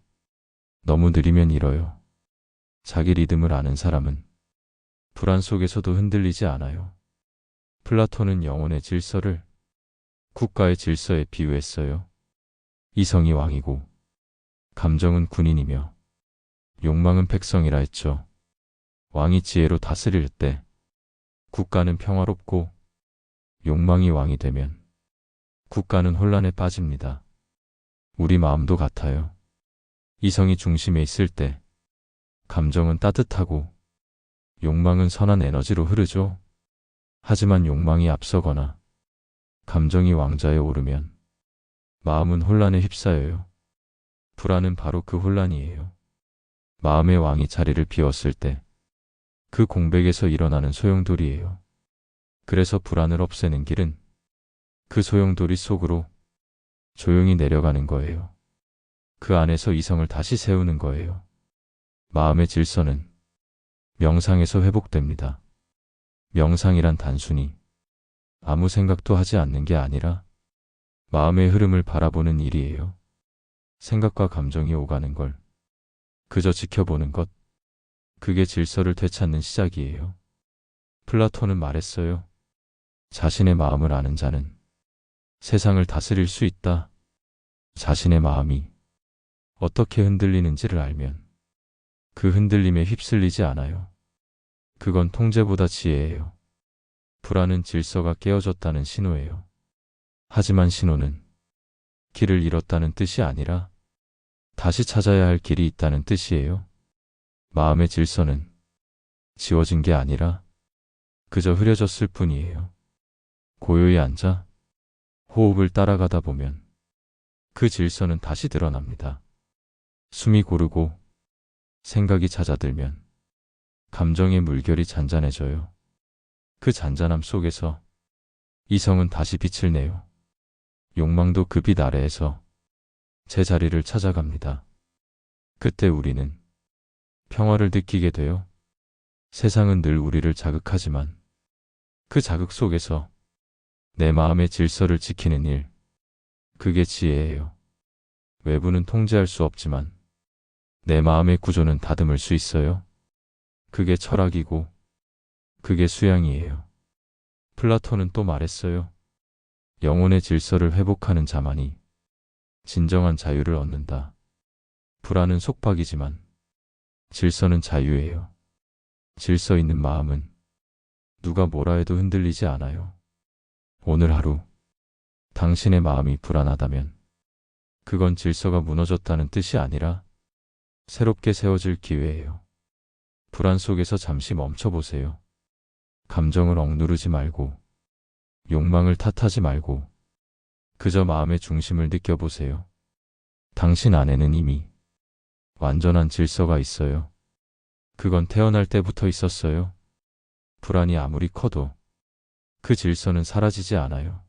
너무 느리면 잃어요. 자기 리듬을 아는 사람은 불안 속에서도 흔들리지 않아요. 플라톤은 영혼의 질서를 국가의 질서에 비유했어요. 이성이 왕이고 감정은 군인이며 욕망은 백성이라 했죠. 왕이 지혜로 다스릴 때 국가는 평화롭고 욕망이 왕이 되면 국가는 혼란에 빠집니다. 우리 마음도 같아요. 이성이 중심에 있을 때 감정은 따뜻하고 욕망은 선한 에너지로 흐르죠. 하지만 욕망이 앞서거나 감정이 왕좌에 오르면 마음은 혼란에 휩싸여요. 불안은 바로 그 혼란이에요. 마음의 왕이 자리를 비웠을 때 그 공백에서 일어나는 소용돌이에요. 그래서 불안을 없애는 길은 그 소용돌이 속으로 조용히 내려가는 거예요. 그 안에서 이성을 다시 세우는 거예요. 마음의 질서는 명상에서 회복됩니다. 명상이란 단순히 아무 생각도 하지 않는 게 아니라 마음의 흐름을 바라보는 일이에요. 생각과 감정이 오가는 걸 그저 지켜보는 것, 그게 질서를 되찾는 시작이에요. 플라톤은 말했어요. 자신의 마음을 아는 자는 세상을 다스릴 수 있다. 자신의 마음이 어떻게 흔들리는지를 알면 그 흔들림에 휩쓸리지 않아요. 그건 통제보다 지혜예요. 불안은 질서가 깨어졌다는 신호예요. 하지만 신호는 길을 잃었다는 뜻이 아니라 다시 찾아야 할 길이 있다는 뜻이에요. 마음의 질서는 지워진 게 아니라 그저 흐려졌을 뿐이에요. 고요히 앉아 호흡을 따라가다 보면 그 질서는 다시 드러납니다. 숨이 고르고 생각이 잦아들면 감정의 물결이 잔잔해져요. 그 잔잔함 속에서 이성은 다시 빛을 내요. 욕망도 그 빛 아래에서 제자리를 찾아갑니다. 그때 우리는 평화를 느끼게 돼요. 세상은 늘 우리를 자극하지만 그 자극 속에서 내 마음의 질서를 지키는 일, 그게 지혜예요. 외부는 통제할 수 없지만 내 마음의 구조는 다듬을 수 있어요. 그게 철학이고 그게 수양이에요. 플라톤은 또 말했어요. 영혼의 질서를 회복하는 자만이 진정한 자유를 얻는다. 불안은 속박이지만 질서는 자유예요. 질서 있는 마음은 누가 뭐라 해도 흔들리지 않아요. 오늘 하루 당신의 마음이 불안하다면 그건 질서가 무너졌다는 뜻이 아니라 새롭게 세워질 기회예요. 불안 속에서 잠시 멈춰보세요. 감정을 억누르지 말고 욕망을 탓하지 말고 그저 마음의 중심을 느껴보세요. 당신 안에는 이미 완전한 질서가 있어요. 그건 태어날 때부터 있었어요. 불안이 아무리 커도 그 질서는 사라지지 않아요.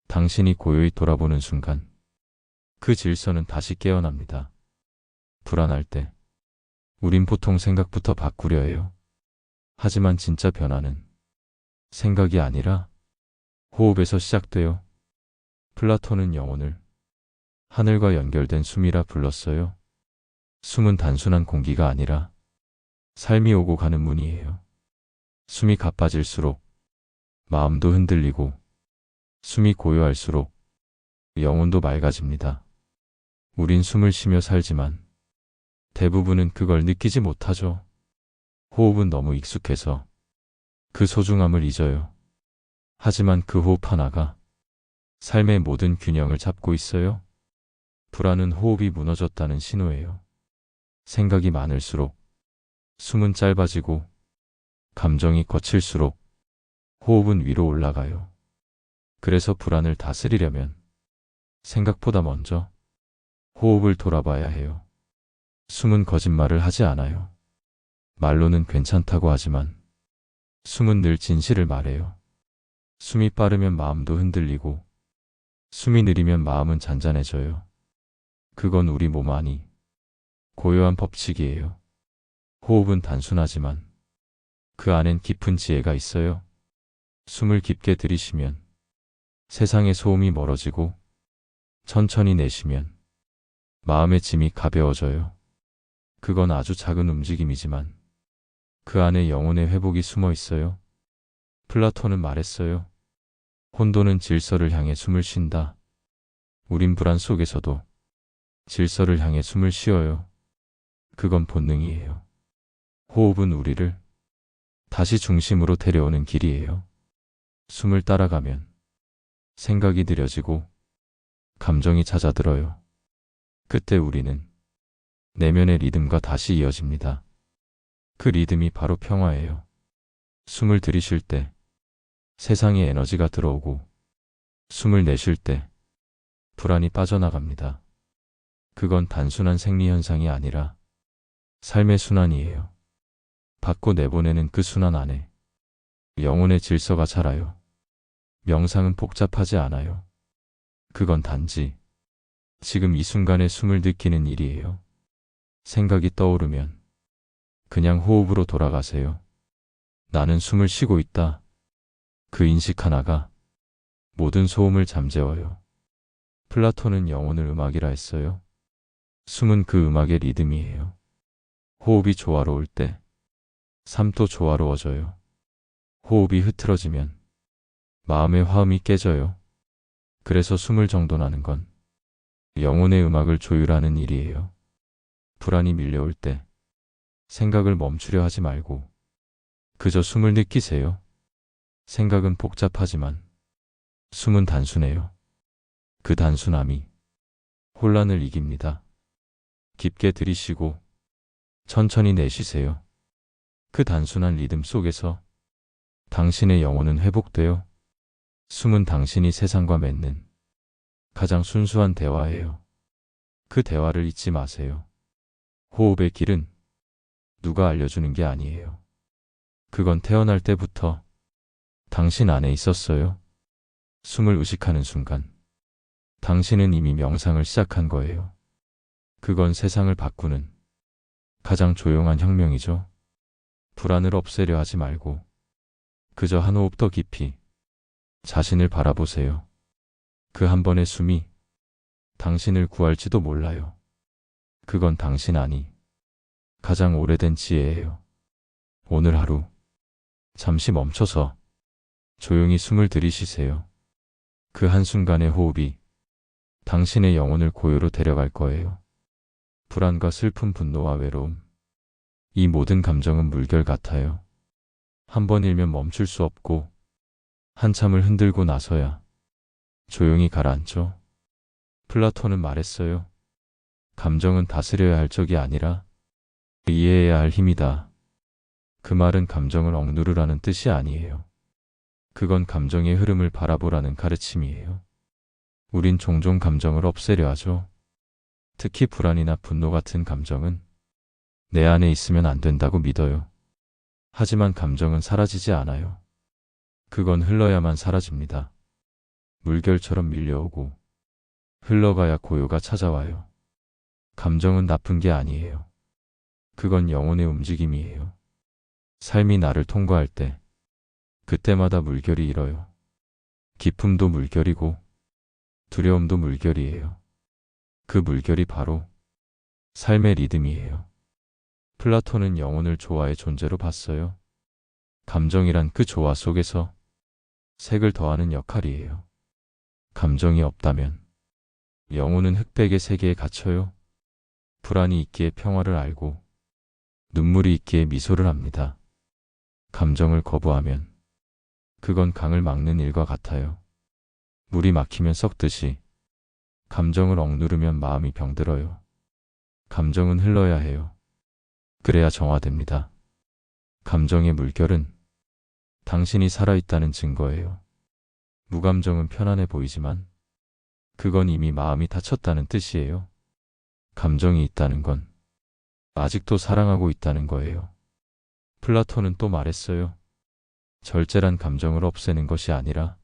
당신이 고요히 돌아보는 순간 그 질서는 다시 깨어납니다. 불안할 때 우린 보통 생각부터 바꾸려 해요. 하지만 진짜 변화는 생각이 아니라 호흡에서 시작돼요. 플라톤은 영혼을 하늘과 연결된 숨이라 불렀어요. 숨은 단순한 공기가 아니라 삶이 오고 가는 문이에요. 숨이 가빠질수록 마음도 흔들리고 숨이 고요할수록 영혼도 맑아집니다. 우린 숨을 쉬며 살지만 대부분은 그걸 느끼지 못하죠. 호흡은 너무 익숙해서 그 소중함을 잊어요. 하지만 그 호흡 하나가 삶의 모든 균형을 잡고 있어요. 불안은 호흡이 무너졌다는 신호예요. 생각이 많을수록 숨은 짧아지고 감정이 거칠수록 호흡은 위로 올라가요. 그래서 불안을 다스리려면 생각보다 먼저 호흡을 돌아봐야 해요. 숨은 거짓말을 하지 않아요. 말로는 괜찮다고 하지만 숨은 늘 진실을 말해요. 숨이 빠르면 마음도 흔들리고 숨이 느리면 마음은 잔잔해져요. 그건 우리 몸 안이 고요한 법칙이에요. 호흡은 단순하지만 그 안엔 깊은 지혜가 있어요. 숨을 깊게 들이쉬면 세상의 소음이 멀어지고 천천히 내쉬면 마음의 짐이 가벼워져요. 그건 아주 작은 움직임이지만 그 안에 영혼의 회복이 숨어 있어요. 플라톤은 말했어요. 혼돈은 질서를 향해 숨을 쉰다. 우린 불안 속에서도 질서를 향해 숨을 쉬어요. 그건 본능이에요. 호흡은 우리를 다시 중심으로 데려오는 길이에요. 숨을 따라가면 생각이 느려지고 감정이 잦아들어요. 그때 우리는 내면의 리듬과 다시 이어집니다. 그 리듬이 바로 평화예요. 숨을 들이쉴 때 세상에 에너지가 들어오고 숨을 내쉴 때 불안이 빠져나갑니다. 그건 단순한 생리현상이 아니라 삶의 순환이에요. 받고 내보내는 그 순환 안에 영혼의 질서가 자라요. 명상은 복잡하지 않아요. 그건 단지 지금 이 순간의 숨을 느끼는 일이에요. 생각이 떠오르면 그냥 호흡으로 돌아가세요. 나는 숨을 쉬고 있다. 그 인식 하나가 모든 소음을 잠재워요. 플라톤은 영혼을 음악이라 했어요. 숨은 그 음악의 리듬이에요. 호흡이 조화로울 때 삶도 조화로워져요. 호흡이 흐트러지면 마음의 화음이 깨져요. 그래서 숨을 정돈하는 건 영혼의 음악을 조율하는 일이에요. 불안이 밀려올 때 생각을 멈추려 하지 말고 그저 숨을 느끼세요. 생각은 복잡하지만 숨은 단순해요. 그 단순함이 혼란을 이깁니다. 깊게 들이쉬고 천천히 내쉬세요. 그 단순한 리듬 속에서 당신의 영혼은 회복되어 숨은 당신이 세상과 맺는 가장 순수한 대화예요. 그 대화를 잊지 마세요. 호흡의 길은 누가 알려주는 게 아니에요. 그건 태어날 때부터 당신 안에 있었어요. 숨을 의식하는 순간 당신은 이미 명상을 시작한 거예요. 그건 세상을 바꾸는 가장 조용한 혁명이죠. 불안을 없애려 하지 말고 그저 한 호흡 더 깊이 자신을 바라보세요. 그 한 번의 숨이 당신을 구할지도 몰라요. 그건 당신 안이 가장 오래된 지혜예요. 오늘 하루 잠시 멈춰서 조용히 숨을 들이쉬세요. 그 한순간의 호흡이 당신의 영혼을 고요로 데려갈 거예요. 불안과 슬픔, 분노와 외로움. 이 모든 감정은 물결 같아요. 한 번 일면 멈출 수 없고 한참을 흔들고 나서야 조용히 가라앉죠. 플라톤은 말했어요. 감정은 다스려야 할 적이 아니라 이해해야 할 힘이다. 그 말은 감정을 억누르라는 뜻이 아니에요. 그건 감정의 흐름을 바라보라는 가르침이에요. 우린 종종 감정을 없애려 하죠. 특히 불안이나 분노 같은 감정은 내 안에 있으면 안 된다고 믿어요. 하지만 감정은 사라지지 않아요. 그건 흘러야만 사라집니다. 물결처럼 밀려오고 흘러가야 고요가 찾아와요. 감정은 나쁜 게 아니에요. 그건 영혼의 움직임이에요. 삶이 나를 통과할 때 그때마다 물결이 일어요. 기쁨도 물결이고 두려움도 물결이에요. 그 물결이 바로 삶의 리듬이에요. 플라톤은 영혼을 조화의 존재로 봤어요. 감정이란 그 조화 속에서 색을 더하는 역할이에요. 감정이 없다면 영혼은 흑백의 세계에 갇혀요. 불안이 있기에 평화를 알고 눈물이 있기에 미소를 합니다. 감정을 거부하면 그건 강을 막는 일과 같아요. 물이 막히면 썩듯이 감정을 억누르면 마음이 병들어요. 감정은 흘러야 해요. 그래야 정화됩니다. 감정의 물결은 당신이 살아있다는 증거예요. 무감정은 편안해 보이지만 그건 이미 마음이 다쳤다는 뜻이에요. 감정이 있다는 건 아직도 사랑하고 있다는 거예요. 플라톤은 또 말했어요. 절제란 감정을 없애는 것이 아니라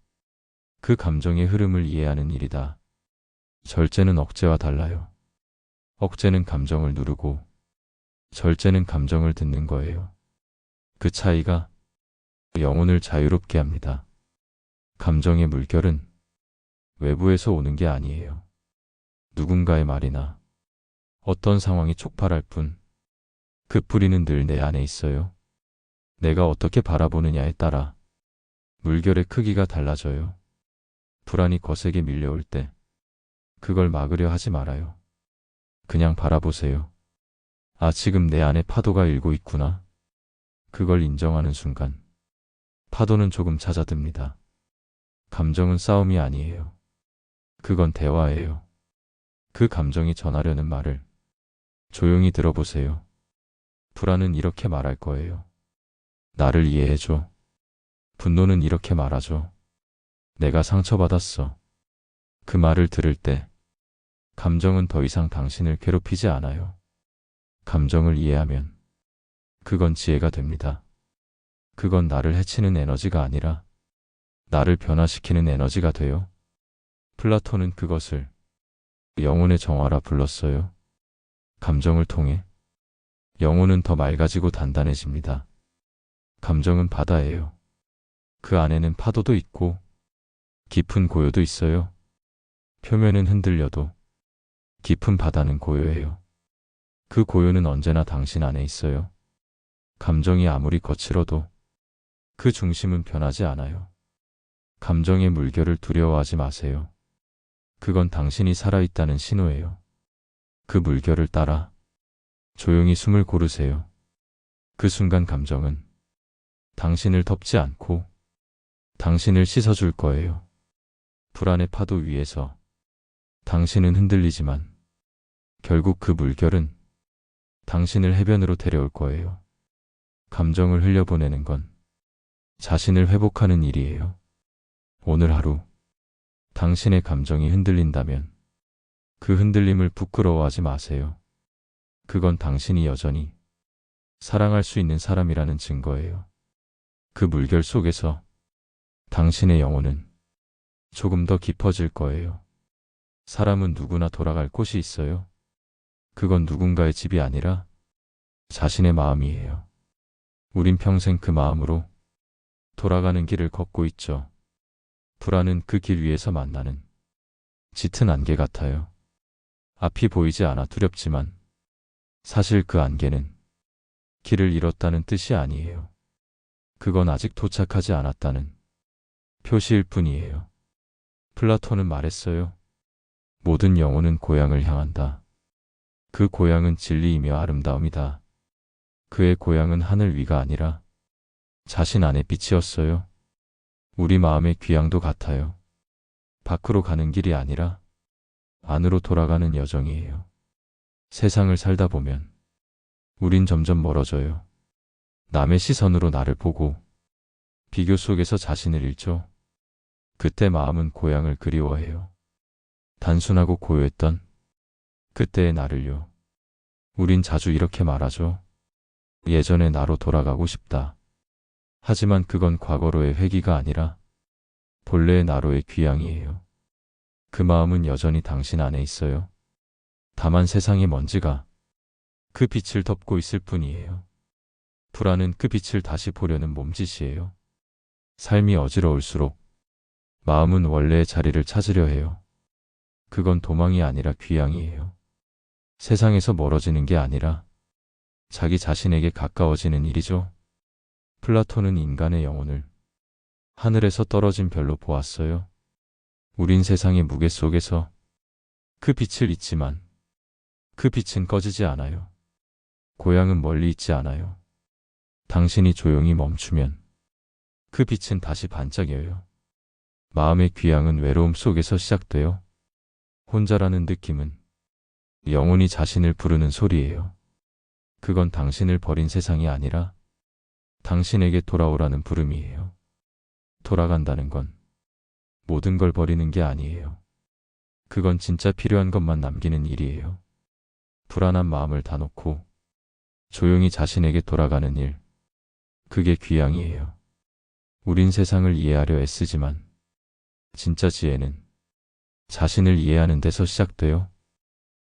그 감정의 흐름을 이해하는 일이다. 절제는 억제와 달라요. 억제는 감정을 누르고 절제는 감정을 듣는 거예요. 그 차이가 영혼을 자유롭게 합니다. 감정의 물결은 외부에서 오는 게 아니에요. 누군가의 말이나 어떤 상황이 촉발할 뿐 그 뿌리는 늘 내 안에 있어요. 내가 어떻게 바라보느냐에 따라 물결의 크기가 달라져요. 불안이 거세게 밀려올 때 그걸 막으려 하지 말아요. 그냥 바라보세요. 아, 지금 내 안에 파도가 일고 있구나. 그걸 인정하는 순간 파도는 조금 잦아듭니다. 감정은 싸움이 아니에요. 그건 대화예요. 그 감정이 전하려는 말을 조용히 들어보세요. 불안은 이렇게 말할 거예요. 나를 이해해줘. 분노는 이렇게 말하죠. 내가 상처받았어. 그 말을 들을 때 감정은 더 이상 당신을 괴롭히지 않아요. 감정을 이해하면 그건 지혜가 됩니다. 그건 나를 해치는 에너지가 아니라 나를 변화시키는 에너지가 돼요. 플라톤은 그것을 영혼의 정화라 불렀어요. 감정을 통해 영혼은 더 맑아지고 단단해집니다. 감정은 바다예요. 그 안에는 파도도 있고 깊은 고요도 있어요. 표면은 흔들려도 깊은 바다는 고요해요. 그 고요는 언제나 당신 안에 있어요. 감정이 아무리 거칠어도 그 중심은 변하지 않아요. 감정의 물결을 두려워하지 마세요. 그건 당신이 살아있다는 신호예요. 그 물결을 따라 조용히 숨을 고르세요. 그 순간 감정은 당신을 덮지 않고 당신을 씻어줄 거예요. 불안의 파도 위에서 당신은 흔들리지만 결국 그 물결은 당신을 해변으로 데려올 거예요. 감정을 흘려보내는 건 자신을 회복하는 일이에요. 오늘 하루 당신의 감정이 흔들린다면 그 흔들림을 부끄러워하지 마세요. 그건 당신이 여전히 사랑할 수 있는 사람이라는 증거예요. 그 물결 속에서 당신의 영혼은 조금 더 깊어질 거예요. 사람은 누구나 돌아갈 곳이 있어요. 그건 누군가의 집이 아니라 자신의 마음이에요. 우린 평생 그 마음으로 돌아가는 길을 걷고 있죠. 불안은 그 길 위에서 만나는 짙은 안개 같아요. 앞이 보이지 않아 두렵지만 사실 그 안개는 길을 잃었다는 뜻이 아니에요. 그건 아직 도착하지 않았다는 표시일 뿐이에요. 플라톤은 말했어요. 모든 영혼은 고향을 향한다. 그 고향은 진리이며 아름다움이다. 그의 고향은 하늘 위가 아니라 자신 안의 빛이었어요. 우리 마음의 귀향도 같아요. 밖으로 가는 길이 아니라 안으로 돌아가는 여정이에요. 세상을 살다 보면 우린 점점 멀어져요. 남의 시선으로 나를 보고 비교 속에서 자신을 잃죠. 그때 마음은 고향을 그리워해요. 단순하고 고요했던 그때의 나를요. 우린 자주 이렇게 말하죠. 예전의 나로 돌아가고 싶다. 하지만 그건 과거로의 회귀가 아니라 본래의 나로의 귀향이에요. 그 마음은 여전히 당신 안에 있어요. 다만 세상의 먼지가 그 빛을 덮고 있을 뿐이에요. 불안은 그 빛을 다시 보려는 몸짓이에요. 삶이 어지러울수록 마음은 원래의 자리를 찾으려 해요. 그건 도망이 아니라 귀향이에요. 세상에서 멀어지는 게 아니라 자기 자신에게 가까워지는 일이죠. 플라톤은 인간의 영혼을 하늘에서 떨어진 별로 보았어요. 우린 세상의 무게 속에서 그 빛을 잊지만 그 빛은 꺼지지 않아요. 고향은 멀리 있지 않아요. 당신이 조용히 멈추면 그 빛은 다시 반짝여요. 마음의 귀향은 외로움 속에서 시작돼요. 혼자라는 느낌은 영혼이 자신을 부르는 소리예요. 그건 당신을 버린 세상이 아니라 당신에게 돌아오라는 부름이에요. 돌아간다는 건 모든 걸 버리는 게 아니에요. 그건 진짜 필요한 것만 남기는 일이에요. 불안한 마음을 다 놓고 조용히 자신에게 돌아가는 일. 그게 귀향이에요. 우린 세상을 이해하려 애쓰지만 진짜 지혜는 자신을 이해하는 데서 시작돼요.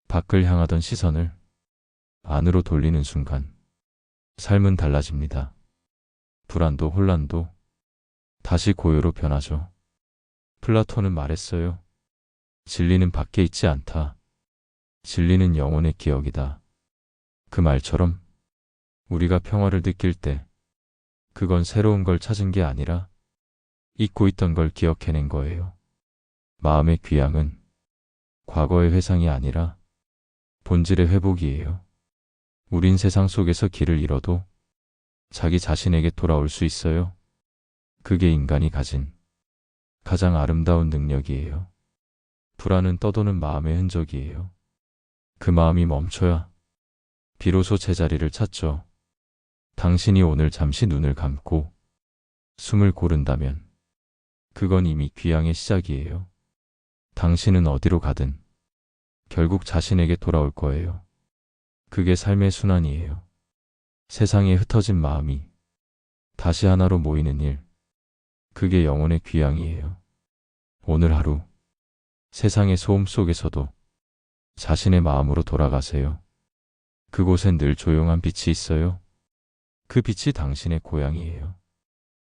밖을 향하던 시선을 안으로 돌리는 순간 삶은 달라집니다. 불안도 혼란도 다시 고요로 변하죠. 플라톤은 말했어요. 진리는 밖에 있지 않다. 진리는 영혼의 기억이다. 그 말처럼 우리가 평화를 느낄 때 그건 새로운 걸 찾은 게 아니라 잊고 있던 걸 기억해낸 거예요. 마음의 귀향은 과거의 회상이 아니라 본질의 회복이에요. 우린 세상 속에서 길을 잃어도 자기 자신에게 돌아올 수 있어요. 그게 인간이 가진 가장 아름다운 능력이에요. 불안은 떠도는 마음의 흔적이에요. 그 마음이 멈춰야 비로소 제자리를 찾죠. 당신이 오늘 잠시 눈을 감고 숨을 고른다면 그건 이미 귀향의 시작이에요. 당신은 어디로 가든 결국 자신에게 돌아올 거예요. 그게 삶의 순환이에요. 세상에 흩어진 마음이 다시 하나로 모이는 일. 그게 영혼의 귀향이에요. 오늘 하루 세상의 소음 속에서도 자신의 마음으로 돌아가세요. 그곳엔 늘 조용한 빛이 있어요. 그 빛이 당신의 고향이에요.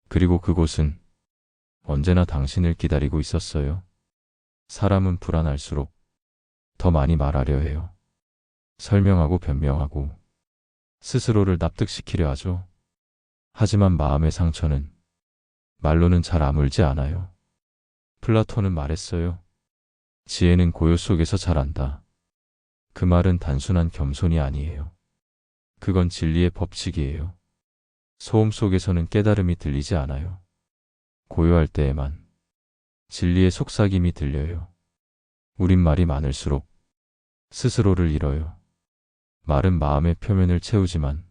그리고 그곳은 언제나 당신을 기다리고 있었어요. 사람은 불안할수록 더 많이 말하려 해요. 설명하고 변명하고 스스로를 납득시키려 하죠. 하지만 마음의 상처는 말로는 잘 아물지 않아요. 플라톤은 말했어요. 지혜는 고요 속에서 자란다. 그 말은 단순한 겸손이 아니에요. 그건 진리의 법칙이에요. 소음 속에서는 깨달음이 들리지 않아요. 고요할 때에만 진리의 속삭임이 들려요. 우린 말이 많을수록 스스로를 잃어요. 말은 마음의 표면을 채우지만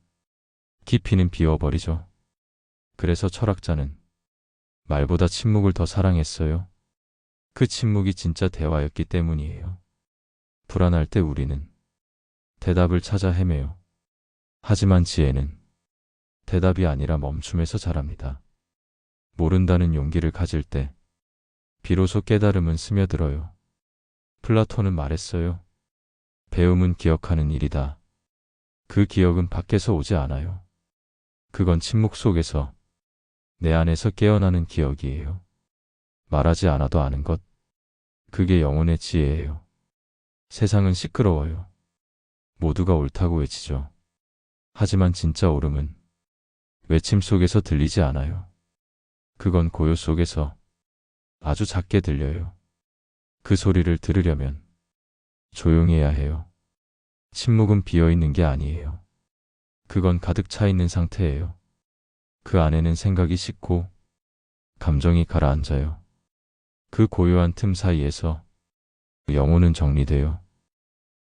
깊이는 비워버리죠. 그래서 철학자는 말보다 침묵을 더 사랑했어요. 그 침묵이 진짜 대화였기 때문이에요. 불안할 때 우리는 대답을 찾아 헤매요. 하지만 지혜는 대답이 아니라 멈춤에서 자랍니다. 모른다는 용기를 가질 때 비로소 깨달음은 스며들어요. 플라톤은 말했어요. 배움은 기억하는 일이다. 그 기억은 밖에서 오지 않아요. 그건 침묵 속에서 내 안에서 깨어나는 기억이에요. 말하지 않아도 아는 것. 그게 영혼의 지혜예요. 세상은 시끄러워요. 모두가 옳다고 외치죠. 하지만 진짜 옳음은 외침 속에서 들리지 않아요. 그건 고요 속에서 아주 작게 들려요. 그 소리를 들으려면 조용히 해야 해요. 침묵은 비어있는 게 아니에요. 그건 가득 차 있는 상태예요. 그 안에는 생각이 싣고 감정이 가라앉아요. 그 고요한 틈 사이에서 영혼은 정리돼요.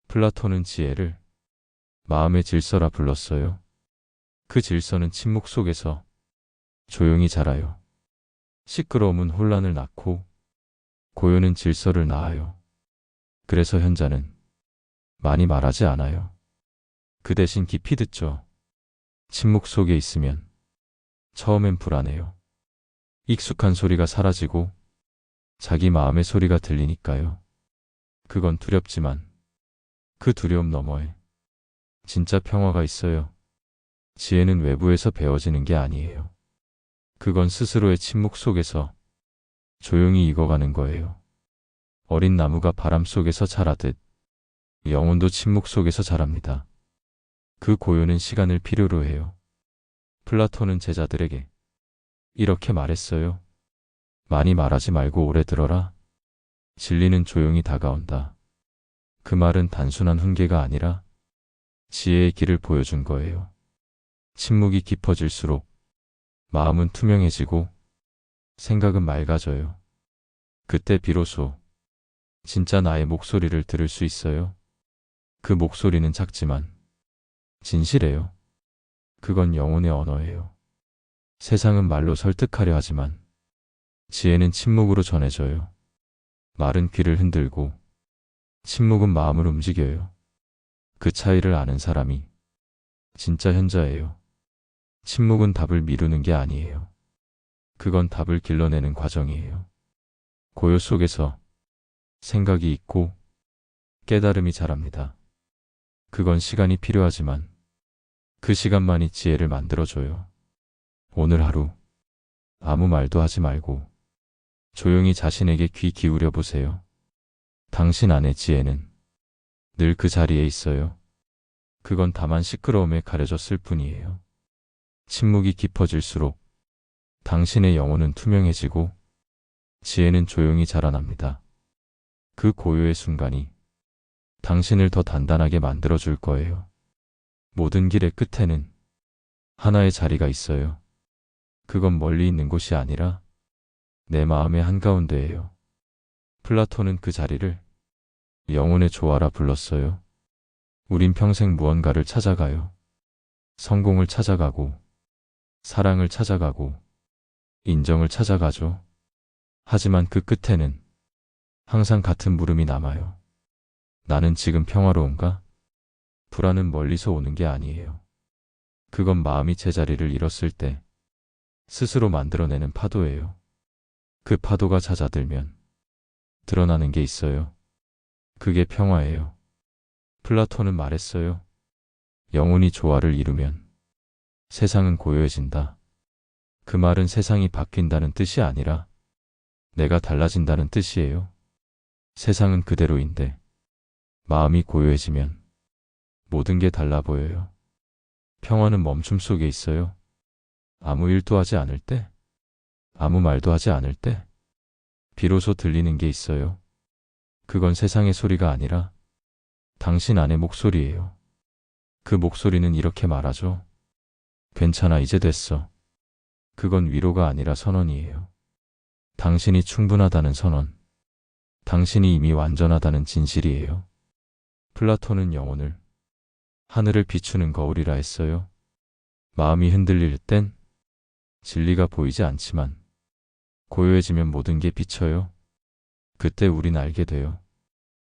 플라톤은 지혜를 마음의 질서라 불렀어요. 그 질서는 침묵 속에서 조용히 자라요. 시끄러움은 혼란을 낳고 고요는 질서를 낳아요. 그래서 현자는 많이 말하지 않아요. 그 대신 깊이 듣죠. 침묵 속에 있으면 처음엔 불안해요. 익숙한 소리가 사라지고 자기 마음의 소리가 들리니까요. 그건 두렵지만 그 두려움 너머에 진짜 평화가 있어요. 지혜는 외부에서 배워지는 게 아니에요. 그건 스스로의 침묵 속에서 조용히 익어가는 거예요. 어린 나무가 바람 속에서 자라듯 영혼도 침묵 속에서 자랍니다. 그 고요는 시간을 필요로 해요. 플라톤은 제자들에게 이렇게 말했어요. 많이 말하지 말고 오래 들어라. 진리는 조용히 다가온다. 그 말은 단순한 훈계가 아니라 지혜의 길을 보여준 거예요. 침묵이 깊어질수록 마음은 투명해지고 생각은 맑아져요. 그때 비로소 진짜 나의 목소리를 들을 수 있어요. 그 목소리는 작지만 진실해요. 그건 영혼의 언어예요. 세상은 말로 설득하려 하지만 지혜는 침묵으로 전해져요. 말은 귀를 흔들고 침묵은 마음을 움직여요. 그 차이를 아는 사람이 진짜 현자예요. 침묵은 답을 미루는 게 아니에요. 그건 답을 길러내는 과정이에요. 고요 속에서 생각이 있고 깨달음이 자랍니다. 그건 시간이 필요하지만 그 시간만이 지혜를 만들어줘요. 오늘 하루 아무 말도 하지 말고 조용히 자신에게 귀 기울여 보세요. 당신 안의 지혜는 늘 그 자리에 있어요. 그건 다만 시끄러움에 가려졌을 뿐이에요. 침묵이 깊어질수록 당신의 영혼은 투명해지고 지혜는 조용히 자라납니다. 그 고요의 순간이 당신을 더 단단하게 만들어줄 거예요. 모든 길의 끝에는 하나의 자리가 있어요. 그건 멀리 있는 곳이 아니라 내 마음의 한가운데예요. 플라톤은 그 자리를 영혼의 조화라 불렀어요. 우린 평생 무언가를 찾아가요. 성공을 찾아가고 사랑을 찾아가고 인정을 찾아가죠. 하지만 그 끝에는 항상 같은 물음이 남아요. 나는 지금 평화로운가? 불안은 멀리서 오는 게 아니에요. 그건 마음이 제자리를 잃었을 때 스스로 만들어내는 파도예요. 그 파도가 잦아들면 드러나는 게 있어요. 그게 평화예요. 플라톤은 말했어요. 영혼이 조화를 이루면 세상은 고요해진다. 그 말은 세상이 바뀐다는 뜻이 아니라 내가 달라진다는 뜻이에요. 세상은 그대로인데 마음이 고요해지면 모든 게 달라 보여요. 평화는 멈춤 속에 있어요. 아무 일도 하지 않을 때, 아무 말도 하지 않을 때, 비로소 들리는 게 있어요. 그건 세상의 소리가 아니라 당신 안의 목소리예요. 그 목소리는 이렇게 말하죠. 괜찮아, 이제 됐어. 그건 위로가 아니라 선언이에요. 당신이 충분하다는 선언. 당신이 이미 완전하다는 진실이에요. 플라톤은 영혼을 하늘을 비추는 거울이라 했어요. 마음이 흔들릴 땐 진리가 보이지 않지만 고요해지면 모든 게 비쳐요. 그때 우린 알게 돼요.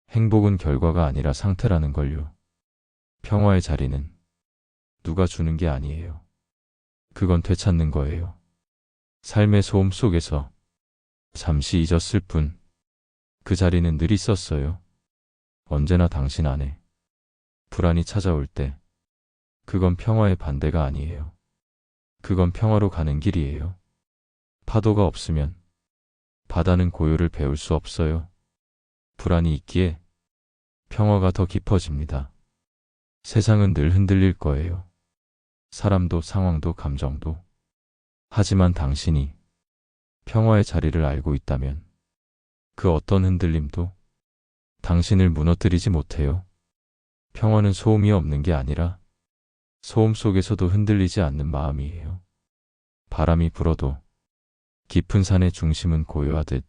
행복은 결과가 아니라 상태라는 걸요. 평화의 자리는 누가 주는 게 아니에요. 그건 되찾는 거예요. 삶의 소음 속에서 잠시 잊었을 뿐 그 자리는 늘 있었어요. 언제나 당신 안에 불안이 찾아올 때 그건 평화의 반대가 아니에요. 그건 평화로 가는 길이에요. 파도가 없으면 바다는 고요를 배울 수 없어요. 불안이 있기에 평화가 더 깊어집니다. 세상은 늘 흔들릴 거예요. 사람도 상황도 감정도. 하지만 당신이 평화의 자리를 알고 있다면 그 어떤 흔들림도 당신을 무너뜨리지 못해요. 평화는 소음이 없는 게 아니라 소음 속에서도 흔들리지 않는 마음이에요. 바람이 불어도 깊은 산의 중심은 고요하듯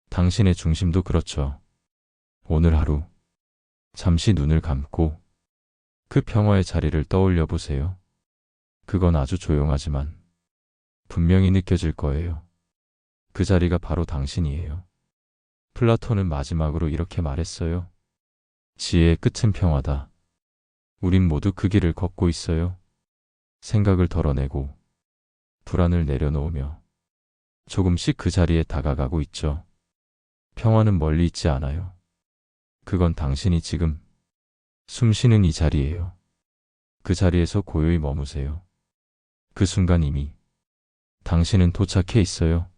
당신의 중심도 그렇죠. 오늘 하루 잠시 눈을 감고 그 평화의 자리를 떠올려 보세요. 그건 아주 조용하지만 분명히 느껴질 거예요. 그 자리가 바로 당신이에요. 플라톤은 마지막으로 이렇게 말했어요. 지혜의 끝은 평화다. 우린 모두 그 길을 걷고 있어요. 생각을 덜어내고 불안을 내려놓으며 조금씩 그 자리에 다가가고 있죠. 평화는 멀리 있지 않아요. 그건 당신이 지금 숨 쉬는 이 자리예요. 그 자리에서 고요히 머무세요. 그 순간 이미 당신은 도착해 있어요.